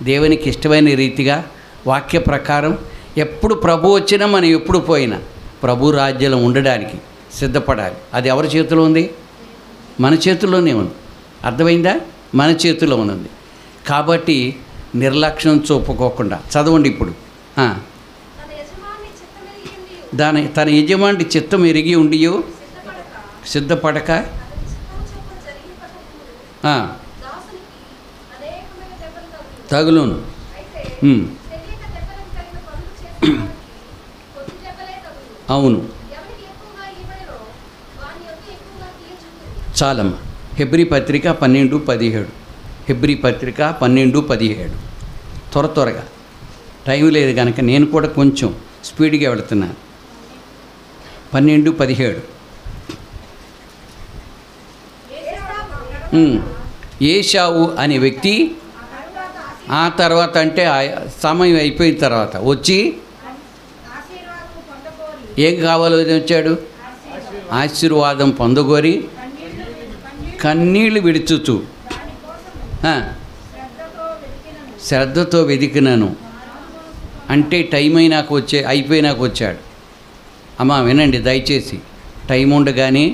దేవునికి ఇష్టమైన రీతిగా, వాక్య ప్రకారం. ఎప్పుడు ప్రభు వచ్చినా మనం ఎప్పుడు పోయినా ప్రభు రాజ్యంలో ఉండడానికి సిద్ధపడాలి. అది ఎవరి చేతిలో ఉంది? మన చేతుల్లోనే ఉంది. అర్థమైందా? మన చేతిలో ఉంది. కాబట్టి నిర్లక్ష్యం చూపుకోకుండా చదవండి. ఇప్పుడు తన యజమాని చిత్తం ఎరిగి ఉండియో సిద్ధపడక తగులును. అవును, చాలమ్మ. హెబ్రీ పత్రిక 12:17. హెబ్రీ పత్రిక 12:17. త్వరగా, టైం లేదు కనుక నేను కూడా కొంచెం స్పీడ్గా వెళుతున్నాను. 12:17. ఏశావు అనే వ్యక్తి ఆ తర్వాత, అంటే సమయం అయిపోయిన తర్వాత వచ్చి ఏం కావాలో వచ్చాడు? ఆశీర్వాదం పొందగోరి కన్నీళ్ళు విడుచుచు శ్రద్ధతో వెదికినాను. అంటే టైం అయిపోయినాక వచ్చాడు. అమ్మ వినండి దయచేసి, టైం ఉండగానే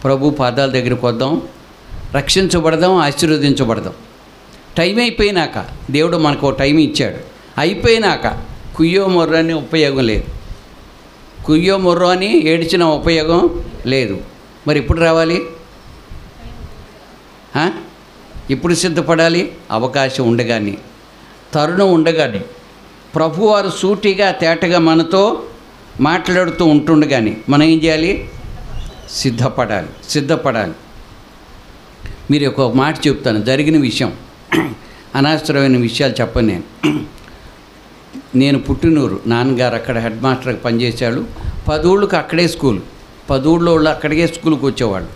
ప్రభు పాదాల దగ్గరికి వద్దాం, రక్షించబడదాం, ఆశీర్వదించబడదాం. టైం అయిపోయినాక దేవుడు మనకు టైం ఇచ్చాడు. అయిపోయినాక కుయ్యో మొర్రో అని ఉపయోగం లేదు. కుయ్యో మొర్రో అని ఏడ్చిన ఉపయోగం లేదు. మరి ఎప్పుడు రావాలి? ఇప్పుడు సిద్ధపడాలి. అవకాశం ఉండగానే, తరుణం ఉండగానే, ప్రభువారు సూటిగా తేటగా మనతో మాట్లాడుతూ ఉంటుండగానే మనం ఏం చేయాలి? సిద్ధపడాలి. మీరు ఒక మాట చెప్తాను, జరిగిన విషయం, అనవసరమైన విషయాలు చెప్పను. నేను పుట్టినూరు, నాన్నగారు అక్కడ హెడ్ మాస్టర్గా పనిచేశాడు. 10 ఊళ్ళకి అక్కడే స్కూల్, 10 ఊళ్ళో వాళ్ళు అక్కడికే స్కూల్కి వచ్చేవాళ్ళు.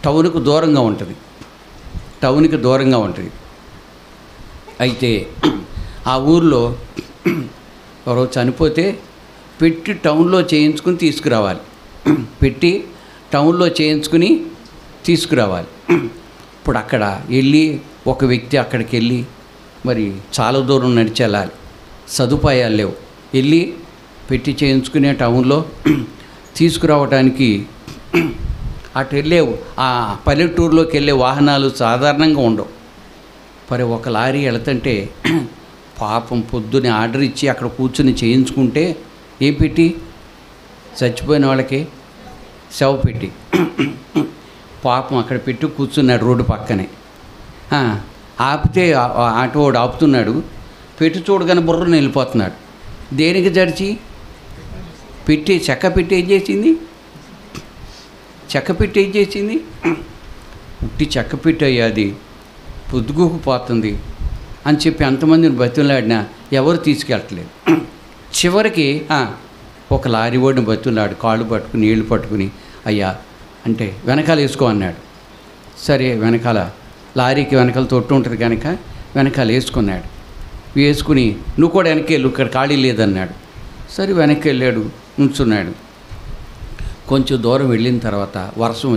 టౌన్కి దూరంగా ఉంటుంది. అయితే ఆ ఊర్లో ఎవరో చనిపోతే పెట్టి టౌన్లో చేయించుకుని తీసుకురావాలి. ఇప్పుడు అక్కడ వెళ్ళి ఒక వ్యక్తి అక్కడికి వెళ్ళి మరి చాలా దూరం నడిచి వెళ్ళాలి, సదుపాయాలు లేవు. వెళ్ళి పెట్టి చేయించుకునే టౌన్లో తీసుకురావడానికి అటు వెళ్ళేవు. ఆ పల్లెటూరులోకి వెళ్ళే వాహనాలు సాధారణంగా ఉండవు. మరి ఒక లారీ వెళుతుంటే పాపం పొద్దునే ఆర్డర్ ఇచ్చి అక్కడ కూర్చుని చేయించుకుంటే ఏం పెట్టి? చచ్చిపోయిన వాళ్ళకి శవ పెట్టి. పాపం అక్కడ పెట్టి కూర్చున్నాడు రోడ్డు పక్కనే. ఆపితే ఆటోవాడు ఆపుతున్నాడు, పెట్టి చూడగానే బుర్రను వెళ్ళిపోతున్నాడు. దేనికి జడిచి? పెట్టి చెక్క పెట్టి ఏం చేసింది? ఉట్టి చెక్క పెట్టి అయ్యాది పొద్దుగుకుపోతుంది అని చెప్పి అంతమందిని బతిలాడినా ఎవరు తీసుకెళ్ళట్లేదు. చివరికి ఒక లారీ వాడిని బతిలాడు, కాళ్ళు పట్టుకుని నీళ్లు పట్టుకుని, అయ్యా అంటే వెనకాల వేసుకో అన్నాడు. సరే వెనకాల, లారీకి వెనకాల తొట్టు ఉంటుంది కనుక వెనకాల వేసుకున్నాడు. వేసుకుని నువ్వు కూడా వెనక్కి వెళ్ళు, ఇక్కడ ఖాళీ లేదన్నాడు. సరే వెనక్కి వెళ్ళాడు, నుంచున్నాడు. కొంచెం దూరం వెళ్ళిన తర్వాత వర్షం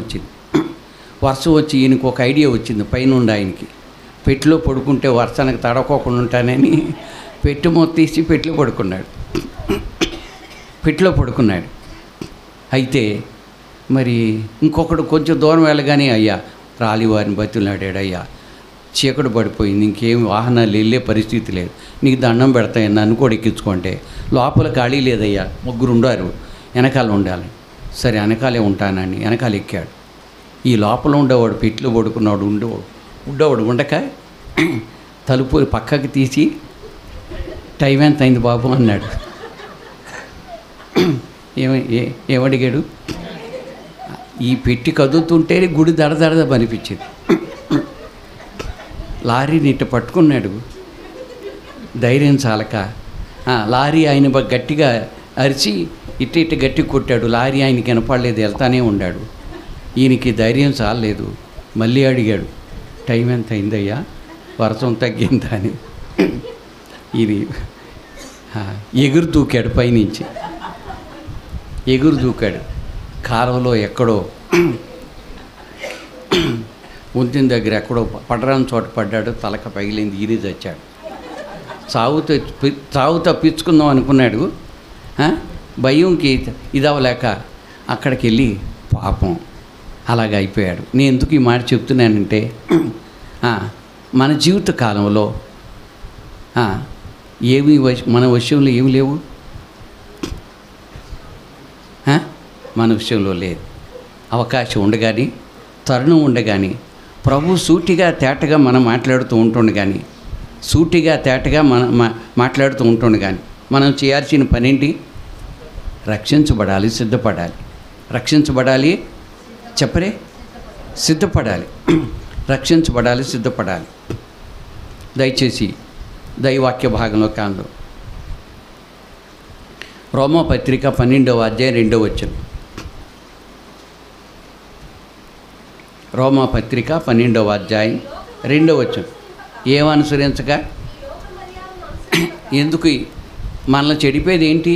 వచ్చి ఈయనకు ఒక ఐడియా వచ్చింది. పైనుండి ఆయనకి పెట్టిలో పడుకుంటే వర్షానికి తడవకోకుండా ఉంటానని పెట్టి తీసి పెట్టిలో పడుకున్నాడు. పెట్టిలో పడుకున్నాడు. అయితే మరి ఇంకొకడు కొంచెం దూరం వెళ్ళగానే, అయ్యా రాలివారిని బతులాడాడు, అయ్యా చీకటి పడిపోయింది, ఇంకేం వాహనాలు వెళ్ళే పరిస్థితి లేదు, నీకు దండం పెడతాయి, నన్ను కూడా ఎక్కించుకుంటే. లోపల ఖాళీ లేదయ్యా, 3 ఉండారు, వెనకాల ఉండాలి. సరే వెనకాలే ఉంటానని వెనకాల ఎక్కాడు. ఈ లోపల ఉండేవాడు పెట్లు పడుకున్నాడు ఉండేవాడు ఉండక తలుపు పక్కకి తీసి, టైం ఎంత అయింది బాబు అన్నాడు. ఏమడిగాడు? ఈ పెట్టి కదులుతుంటే గుడి దడదడద అనిపించింది. లారీని ఇట్ట పట్టుకున్నాడు, ధైర్యం చాలక. లారీ ఆయన గట్టిగా అరిచి ఇట్ట గట్టి కొట్టాడు. లారీ ఆయనకి వినపడలేదు, వెళ్తానే ఉన్నాడు. ఈయనకి ధైర్యం చాలలేదు, మళ్ళీ అడిగాడు, టైం ఎంత అయిందయ్యా, వర్షం తగ్గిందా అని. ఇది ఎగురు దూకాడు, పైనుంచి ఎగురు దూకాడు. కాలువలో ఎక్కడో వంతెన దగ్గర ఎక్కడో పడరాని చోట పడ్డాడు, తలక పగిలింది, ఈరి చచ్చాడు. చావు తప్పించుకుందాం అనుకున్నాడు. భయంకి ఇది అవ్వలేక అక్కడికి వెళ్ళి పాపం అలాగ అయిపోయాడు. నేను ఎందుకు ఈ మాట చెప్తున్నానంటే, మన జీవిత కాలంలో ఏమి మన విషయంలో ఏమి లేవు, మన విషయంలో లేదు. అవకాశం ఉండగాని, తరుణం ఉండగాని, ప్రభు సూటిగా తేటగా మనం మాట్లాడుతూ ఉంటుండు కానీ, సూటిగా తేటగా మాట్లాడుతూ ఉంటుండు కానీ, మనం చేయాల్సిన పనేంటి? రక్షించబడాలి, సిద్ధపడాలి. రక్షించబడాలి, చెప్పరే, సిద్ధపడాలి. రక్షించబడాలి, సిద్ధపడాలి. దయచేసి దైవాక్య భాగంలో కాదు, రోమాపత్రిక 12వ అధ్యాయం 2వ వచనం. రోమాపత్రిక 12వ అధ్యాయం 2వ వచనం. ఏమనుసరించక, ఎందుకు మనల్ని చెడిపేది ఏంటి?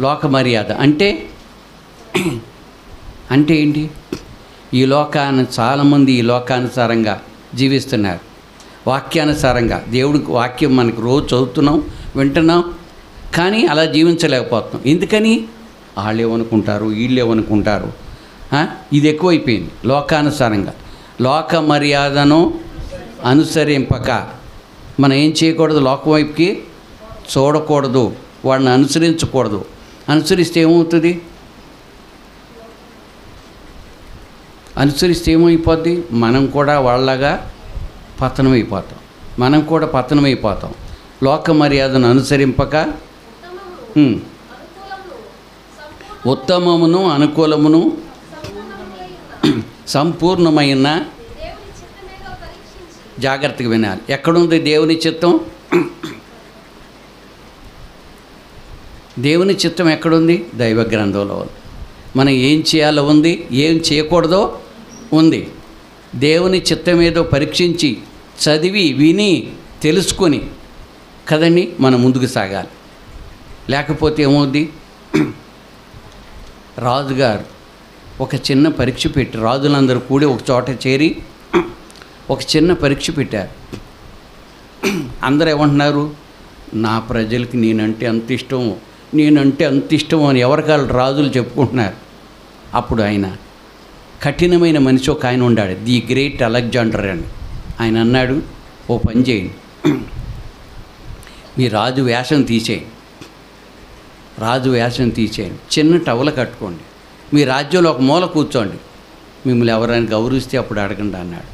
లోక మర్యాద అంటే ఏంటి? ఈ చాలామంది ఈ లోకానుసారంగా జీవిస్తున్నారు. వాక్యానుసారంగా దేవుడి వాక్యం మనకు రోజు చదువుతున్నాం, వింటున్నాం, కానీ అలా జీవించలేకపోతున్నాం. ఎందుకని? వాళ్ళు ఏమనుకుంటారు, వీళ్ళు ఏమనుకుంటారు, ఇది ఎక్కువైపోయింది. లోకానుసారంగా లోక మర్యాదను అనుసరింపక మనం ఏం చేయకూడదు? లోకం వైపుకి చూడకూడదు, వాడిని అనుసరించకూడదు. అనుసరిస్తే ఏమవుతుంది? అనుసరిస్తే ఏమైపోద్ది? మనం కూడా వాళ్ళగా పతనమైపోతాం. మనం కూడా పతనమైపోతాం. లోక మర్యాదను అనుసరింపక ఉత్తమమును అనుకూలమును సంపూర్ణమైన, జాగ్రత్తగా వినాలి. ఎక్కడుంది దేవుని చిత్తం? దేవుని చిత్తం ఎక్కడుంది? దైవ గ్రంథంలో ఉంది. మనం ఏం చేయాలో ఉంది, ఏం చేయకూడదో ఉంది. దేవుని చిత్తం ఏదో పరీక్షించి చదివి విని తెలుసుకొని కదండి మనం ముందుకు సాగాలి. లేకపోతే ఏమవుద్ది? రాజుగారు ఒక చిన్న పరీక్ష పెట్టి, రాజులందరూ కూడి ఒక చోట చేరి ఒక చిన్న పరీక్ష పెట్టారు. అందరూ ఏమంటున్నారు? నా ప్రజలకి నేనంటే అంత ఇష్టం, నేనంటే అంత ఇష్టం అని ఎవరికాళ్ళు రాజులు చెప్పుకుంటున్నారు. అప్పుడు ఆయన కఠినమైన మనిషి ఒక ఆయన ఉన్నాడు, ది గ్రేట్ అలెగ్జాండర్ అని. ఆయన అన్నాడు, ఓ పని చేయండి, మీ రాజు వేషం తీసేయండి, రాజు వేషం తీసేయండి, చిన్న టవల కట్టుకోండి, మీ రాజ్యంలో ఒక మూల కూర్చోండి, మిమ్మల్ని ఎవరైనా గౌరవిస్తే అప్పుడు అడగండి అన్నాడు.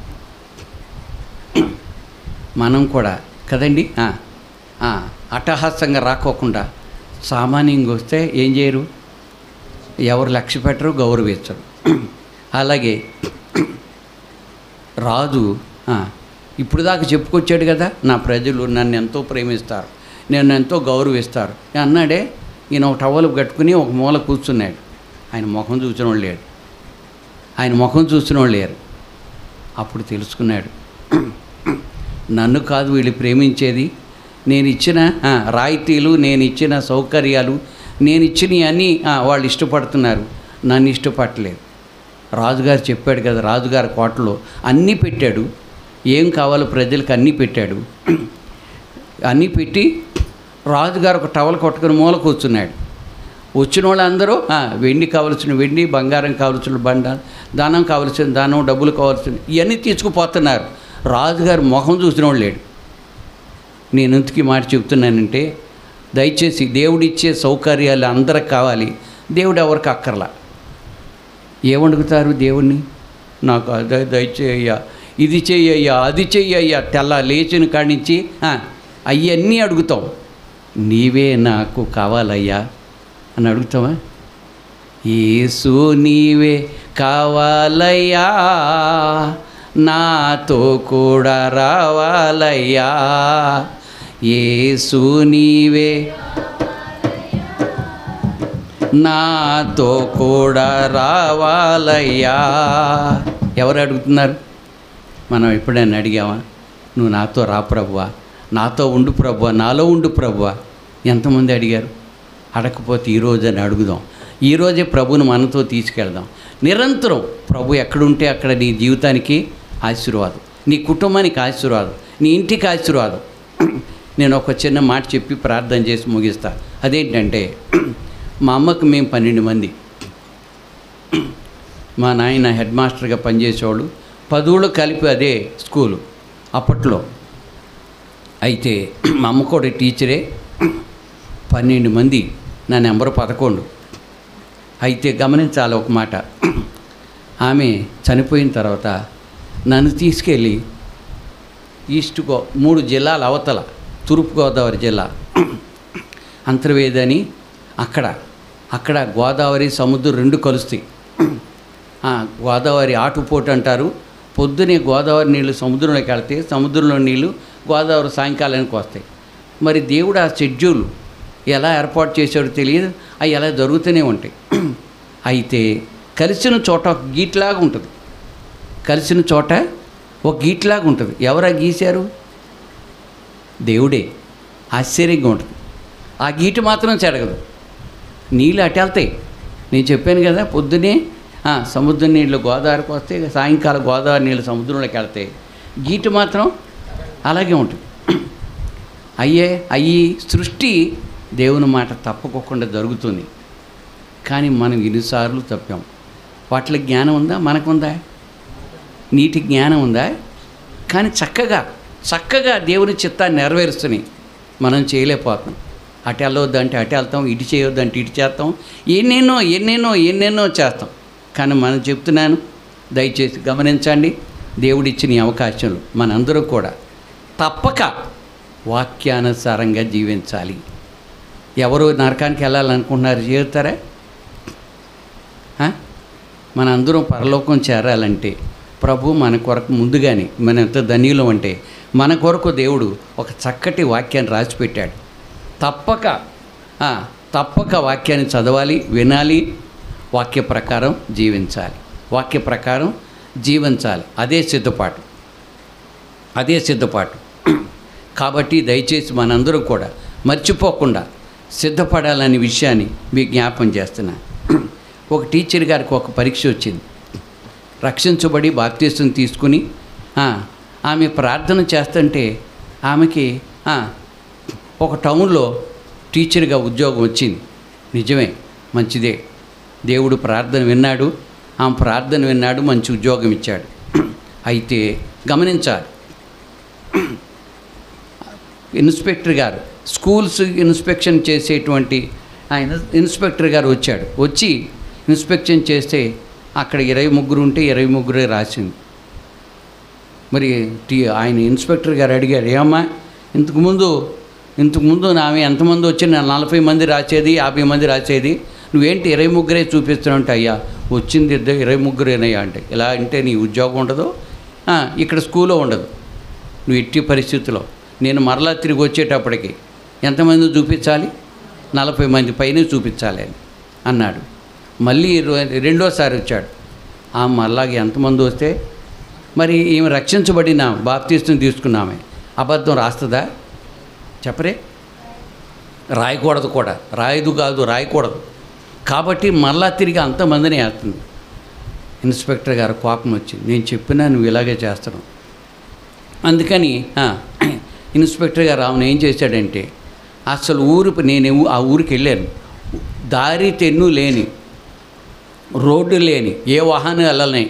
మనం కూడా కదండి అట్టహాసంగా రాకోకుండా సామాన్యంగా వస్తే ఏం చేయరు, ఎవరు లక్ష్య పెట్టరు, గౌరవించరు. అలాగే రాజు ఇప్పుడు దాకా చెప్పుకొచ్చాడు కదా, నా ప్రజలు నన్ను ఎంతో ప్రేమిస్తారు, నన్ను ఎంతో గౌరవిస్తారు అన్నాడే. ఈయన ఒక టవల్ కట్టుకుని ఒక మూల కూర్చున్నాడు. ఆయన ముఖం చూసిన వాళ్ళు లేడు, ఆయన ముఖం చూసిన వాళ్ళు లేరు. అప్పుడు తెలుసుకున్నాడు, నన్ను కాదు వీళ్ళు ప్రేమించేది, నేను ఇచ్చిన రాయితీలు, నేను ఇచ్చిన సౌకర్యాలు, నేను ఇచ్చినవి అన్నీ వాళ్ళు ఇష్టపడుతున్నారు, నన్ను ఇష్టపడలేదు. రాజుగారు చెప్పాడు కదా, రాజుగారి కోటలో అన్నీ పెట్టాడు, ఏం కావాలో ప్రజలకు అన్నీ పెట్టాడు. అన్నీ పెట్టి రాజుగారు ఒక టవల్ కొట్టుకుని మూల కూర్చున్నాడు. వచ్చిన వాళ్ళందరూ వెండి కావలసిన వెండి, బంగారం కావలసిన దానం కావలసిన దానం, డబ్బులు కావాల్సిన ఇవన్నీ తీసుకుపోతున్నారు. రాజుగారు మొహం చూసిన వాళ్ళు లేడు. నేను ఎందుకు మాట చెప్తున్నానంటే, దయచేసి దేవుడిచ్చే సౌకర్యాలు అందరికి కావాలి, దేవుడు ఎవరికి అక్కర్లా. ఏమడుగుతారు దేవుణ్ణి? నాకు అదే దయచేయ్యా, ఇది చెయ్యయ్యా, అది చెయ్యయ్యా, తెల్ల లేచిన కాడించి అవన్నీ అడుగుతాం. నీవే నాకు కావాలయ్యా అని అడుగుతావా? యేసు నీవే కావాలయ్యా, నాతో కూడా రావాలయ్యా, యేసు నీవే నాతో కూడా రావాలయ్యా. ఎవరు అడుగుతున్నారు? మనం ఎప్పుడైనా అడిగామా? నువ్వు నాతో రా ప్రభువా, నాతో ఉండు ప్రభువా, నాలో ఉండు ప్రభువా? ఎంతమంది అడిగారు? అడగకపోతే ఈరోజు అని అడుగుదాం. ఈరోజే ప్రభువును మనతో తీసుకెళ్దాం. నిరంతరం ప్రభు ఎక్కడుంటే అక్కడ నీ జీవితానికి ఆశీర్వాదం, నీ కుటుంబానికి ఆశీర్వాదం, నీ ఇంటికి ఆశీర్వాదం. నేను ఒక చిన్న మాట చెప్పి ప్రార్థన చేసి ముగిస్తా. అదేంటంటే, మా అమ్మకు మేము 12 మంది. మా నాయన హెడ్ మాస్టర్గా పనిచేసేవాళ్ళు, 10 ఊళ్ళు కలిపి అదే స్కూలు అప్పట్లో. అయితే మా అమ్మ కూడా టీచరే. 12 మంది, నా నెంబర్ 11. అయితే గమనించాలి ఒక మాట, ఆమె చనిపోయిన తర్వాత నన్ను తీసుకెళ్ళి ఈస్ట్ 3 జిల్లాల అవతల, తూర్పుగోదావరి జిల్లా అంతర్వేదని, అక్కడ గోదావరి సముద్రం 2 కలుస్తాయి. గోదావరి ఆటుపోటు అంటారు. పొద్దునే గోదావరి నీళ్ళు సముద్రంలోకి వెళ్తే, సముద్రంలో నీళ్ళు గోదావరి సాయంకాలానికి వస్తాయి. మరి దేవుడు ఆ షెడ్యూల్ ఎలా ఏర్పాటు చేశాడో తెలియదు, అవి ఎలా జరుగుతూనే ఉంటాయి. అయితే కలిసిన చోట ఒక గీట్లాగా ఉంటుంది, కలిసిన చోట ఒక గీట్లాగా ఉంటుంది. ఎవరా గీశారు? దేవుడే. ఆశ్చర్యంగా ఉంటుంది. ఆ గీటు మాత్రం చెరగదు, నీళ్ళు అటు వెళ్తాయి. నేను చెప్పాను కదా, పొద్దునే సముద్రం నీళ్ళు గోదావరికి వస్తే, సాయంకాలం గోదావరి నీళ్ళు సముద్రంలోకి వెళ్తాయి. గీటు మాత్రం అలాగే ఉంటుంది. అయ్యి సృష్టి దేవుని మాట తప్పకోకుండా జరుగుతుంది. కానీ మనం ఎన్నిసార్లు తప్పాం. వాటిలో జ్ఞానం ఉందా? మనకుందా? నీటి జ్ఞానం ఉందా? కానీ చక్కగా దేవుని చిత్తాన్ని నెరవేరుస్తున్నాయి. మనం చేయలేకపోతున్నాం. అటు వెళ్ళవద్దంటే అటు వెళ్తాం, ఇటు చేయొద్దంటే ఇటు చేస్తాం, ఎన్నెన్నో చేస్తాం. కానీ మనం చెప్తున్నాను, దయచేసి గమనించండి, దేవుడిచ్చిన ఈ అవకాశాలు మనందరం కూడా తప్పక వాక్యానుసారంగా జీవించాలి. ఎవరు నరకానికి వెళ్ళాలనుకుంటున్నారు? చేరుతారా? మనందరం పరలోకం చేరాలంటే ప్రభు మన కొరకు ముందుగానే, మన ఎంత ధన్యులం అంటే మన కొరకు దేవుడు ఒక చక్కటి వాక్యాన్ని రాసిపెట్టాడు. తప్పక వాక్యాన్ని చదవాలి, వినాలి, వాక్య ప్రకారం జీవించాలి. అదే సిద్ధపాటు. కాబట్టి దయచేసి మనందరం కూడా మర్చిపోకుండా సిద్ధపడాలనే విషయాన్ని మీకు జ్ఞాపం చేస్తున్నా. ఒక టీచర్ గారికి ఒక పరీక్ష వచ్చింది. రక్షించబడి బాప్తిసం తీసుకుని ఆమె ప్రార్థన చేస్తుంటే ఆమెకి ఒక టౌన్లో టీచర్గా ఉద్యోగం వచ్చింది. నిజమే, మంచిదే. దేవుడు ప్రార్థన విన్నాడు, ఆమె ప్రార్థన విన్నాడు, మంచి ఉద్యోగం ఇచ్చాడు. అయితే గమనించాలి, ఇన్స్పెక్టర్ గారు, స్కూల్స్ ఇన్స్పెక్షన్ చేసేటువంటి ఇన్స్పెక్టర్ గారు వచ్చి ఇన్స్పెక్షన్ చేస్తే అక్కడ 23 ఉంటే 23 రాసింది. మరి ఆయన ఇన్స్పెక్టర్ గారు అడిగారు, ఏమమ్మా ఇంతకుముందు నామే ఎంతమంది వచ్చి 40 మంది రాసేది, 50 మంది రాసేది, నువ్వేంటి 23 చూపిస్తున్నావు? అయ్యా వచ్చింది 23 అంటే. ఇలా అంటే నీ ఉద్యోగం ఉండదు, ఇక్కడ స్కూల్లో ఉండదు. నువ్వు ఎట్టి పరిస్థితుల్లో నేను మరలా తిరిగి వచ్చేటప్పటికి ఎంతమంది చూపించాలి? 40 మంది పైన చూపించాలి అని అన్నాడు. మళ్ళీ రెండోసారి వచ్చాడు. మళ్ళాగే ఎంతమంది వస్తే, మరి ఈమె రక్షించబడిన బాప్తిసం తీసుకున్నామే, అబద్ధం రాస్తుందా? చెప్పరే. రాయకూడదు కూడా, రాయకూడదు. కాబట్టి మళ్ళా తిరిగి అంతమందిని వేస్తుంది. ఇన్స్పెక్టర్ గారు కోపం వచ్చింది, నేను చెప్పినా నువ్వు ఇలాగే చేస్తున్నావు. అందుకని ఇన్స్పెక్టర్ గారు ఆమెను ఏం చేశాడంటే, అసలు నేను ఆ ఊరికి వెళ్ళాను, దారి తెన్ను లేని, రోడ్డు లేని, ఏ వాహనం వెళ్ళని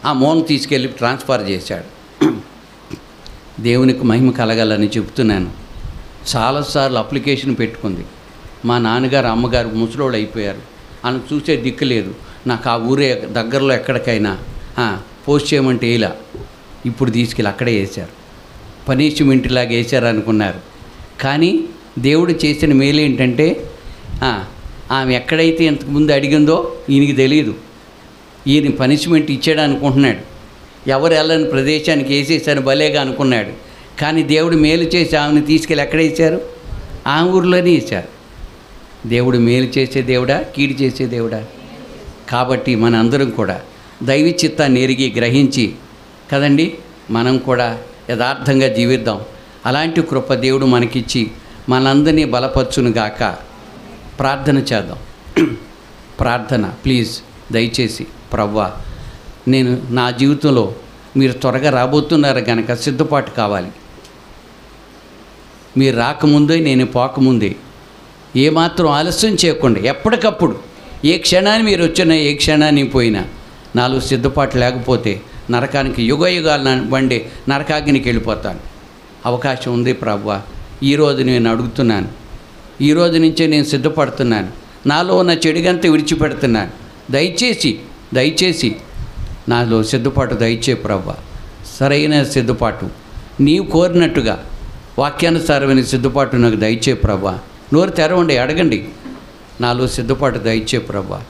ఆ మూలను తీసుకెళ్ళి ట్రాన్స్ఫర్ చేశాడు. దేవునికి మహిమ కలగాలని చెప్తున్నాను. చాలాసార్లు అప్లికేషన్ పెట్టుకుంది. మా నాన్నగారు అమ్మగారు ముసలోళ్ళు అయిపోయారు, అని చూసే దిక్కు లేదు. నాకు ఆ ఊరే దగ్గరలో ఎక్కడికైనా పోస్ట్ చేయమంటే ఇలా ఇప్పుడు తీసుకెళ్ళి అక్కడే వేశారు. పనిష్మెంట్లాగా వేశారు అనుకున్నారు. కానీ దేవుడు చేసిన మేలు ఏంటంటే ఆమె ఎక్కడైతే ఇంతకుముందు అడిగిందో ఈయనకి తెలియదు. ఈయన పనిష్మెంట్ ఇచ్చాడు అనుకుంటున్నాడు. ఎవరు వెళ్ళని ప్రదేశానికి వేసేసాను భలేగా అనుకున్నాడు. కానీ దేవుడు మేలు చేసి ఆమెను తీసుకెళ్ళి ఎక్కడ వేశారు? ఆ ఊరిలోనే వేశారు. దేవుడు మేలు చేసే దేవుడా, కీడు చేసే దేవుడా? కాబట్టి మన అందరం కూడా దైవ చిత్తాన్ని ఎరిగి గ్రహించి కదండి మనం కూడా యథార్థంగా జీవిద్దాం. అలాంటి కృప దేవుడు మనకిచ్చి మనందరినీ బలపరచునుగాక. ప్రార్థన చేద్దాం. ప్రార్థన ప్లీజ్, దయచేసి ప్రభువా, నేను నా జీవితంలో మీరు త్వరగా రాబోతున్నారు కనుక సిద్ధపాటు కావాలి. మీరు రాకముందే నేను పోకముందే ఏమాత్రం ఆలస్యం చేయకుండా ఎప్పటికప్పుడు ఏ క్షణాన్ని మీరు వచ్చినా ఏ క్షణాన్ని పోయినా నాలుగు సిద్ధపాటు లేకపోతే నరకానికి యుగయుగాలు వండే నరకాగ్నికి వెళ్ళిపోతాను. అవకాశం ఉంది ప్రభువా. ఈరోజు నేను అడుగుతున్నాను, ఈరోజు నుంచే నేను సిద్ధపడుతున్నాను. నాలో ఉన్న చెడుగంతా విడిచిపెడుతున్నాను. దయచేసి నాలో సిద్ధపాటు దయచే ప్రభువా. సరైన సిద్ధపాటు నీవు కోరినట్టుగా వాక్యానుసారమైన సిద్ధపాటు నాకు దయచే ప్రభువా. నోరు తెరవండి, అడగండి. నాలో సిద్ధపాటు దయచే ప్రభువా.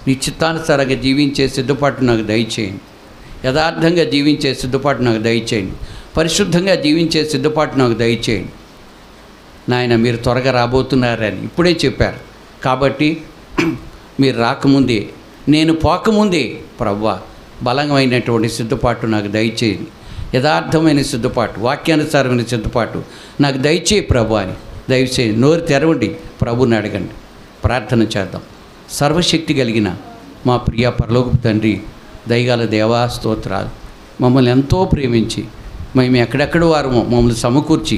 నీ చిత్తానుసారంగా జీవించే సిద్ధపాటు నాకు దయచేయండి. యథార్థంగా జీవించే సిద్ధపాటు నాకు దయచేయండి. పరిశుద్ధంగా జీవించే సిద్ధపాటు నాకు దయచేయండి. నాయన మీరు త్వరగా రాబోతున్నారని ఇప్పుడే చెప్పారు. కాబట్టి మీరు రాకముందే నేను పోకముందే ప్రభువా బలమైనటువంటి సిద్ధపాటు నాకు దయచేయండి. యథార్థమైన సిద్ధపాటు, వాక్యానుసారమైన సిద్ధపాటు నాకు దయచేయి ప్రభువా అని దయచేయండి. నోరు తెరవండి, ప్రభుని అడగండి. ప్రార్థన చేద్దాం. సర్వశక్తి కలిగిన మా ప్రియ పరలోకపు తండ్రి, దయగల దేవా స్తోత్రాలు. మమ్మల్ని ఎంతో ప్రేమించి మేము ఎక్కడెక్కడ వారమో మమ్మల్ని సమకూర్చి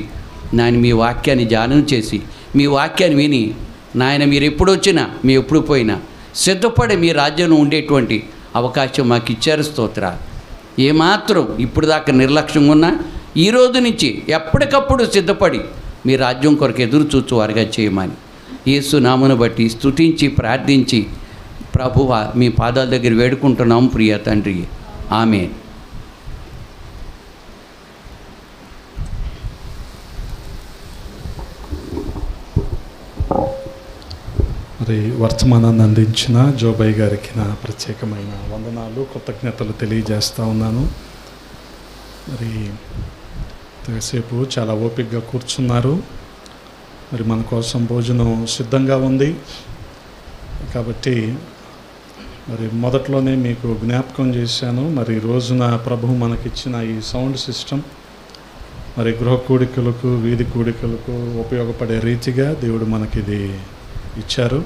నాయన మీ వాక్యాన్ని ధ్యానం చేసి మీ వాక్యాన్ని విని నాయన మీరు ఎప్పుడు వచ్చినా మీ ఎప్పుడు పోయినా సిద్ధపడి మీ రాజ్యంలో ఉండేటువంటి అవకాశం మాకు ఇచ్చారు. స్తోత్రాలు. ఏమాత్రం ఇప్పుడు దాకా నిర్లక్ష్యంగా ఉన్నా ఈరోజు నుంచి ఎప్పటికప్పుడు సిద్ధపడి మీ రాజ్యం కొరకు ఎదురు చూచువారుగా చేయమని యేసు నామమును బట్టి స్తుతించి ప్రార్థించి ప్రభువా మీ పాదాల దగ్గర వేడుకుంటున్నాం ప్రియ తండ్రి. ఆమేన్. మరి వర్తమానాన్ని అందించిన జోబయ్య గారికి నా ప్రత్యేకమైన వందనాలు, కృతజ్ఞతలు తెలియజేస్తూ ఉన్నాను. మరి ఎంతసేపు చాలా ఓపికగా కూర్చున్నారు. మరి మన కోసం భోజనం సిద్ధంగా ఉంది. కాబట్టి మరి మొదట్లోనే మీకు జ్ఞాపకం చేశాను. మరి రోజున ప్రభువు మనకిచ్చిన ఈ సౌండ్ సిస్టమ్ మరి గృహ కూడికలకు, వీధి కూడికలకు ఉపయోగపడే రీతిగా దేవుడు మనకిది ఇచ్చారు.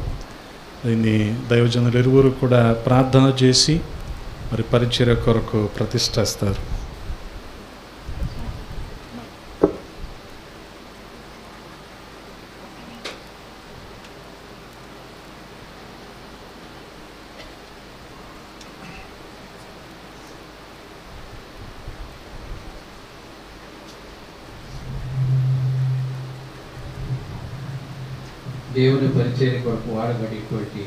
దీన్ని దైవజనులు ఇరువురు కూడా ప్రార్థన చేసి మరి పరిచర్య కొరకు ప్రతిష్ఠిస్తారు. దేవుని పరిచర్య కొరకు వాడబడేటువంటి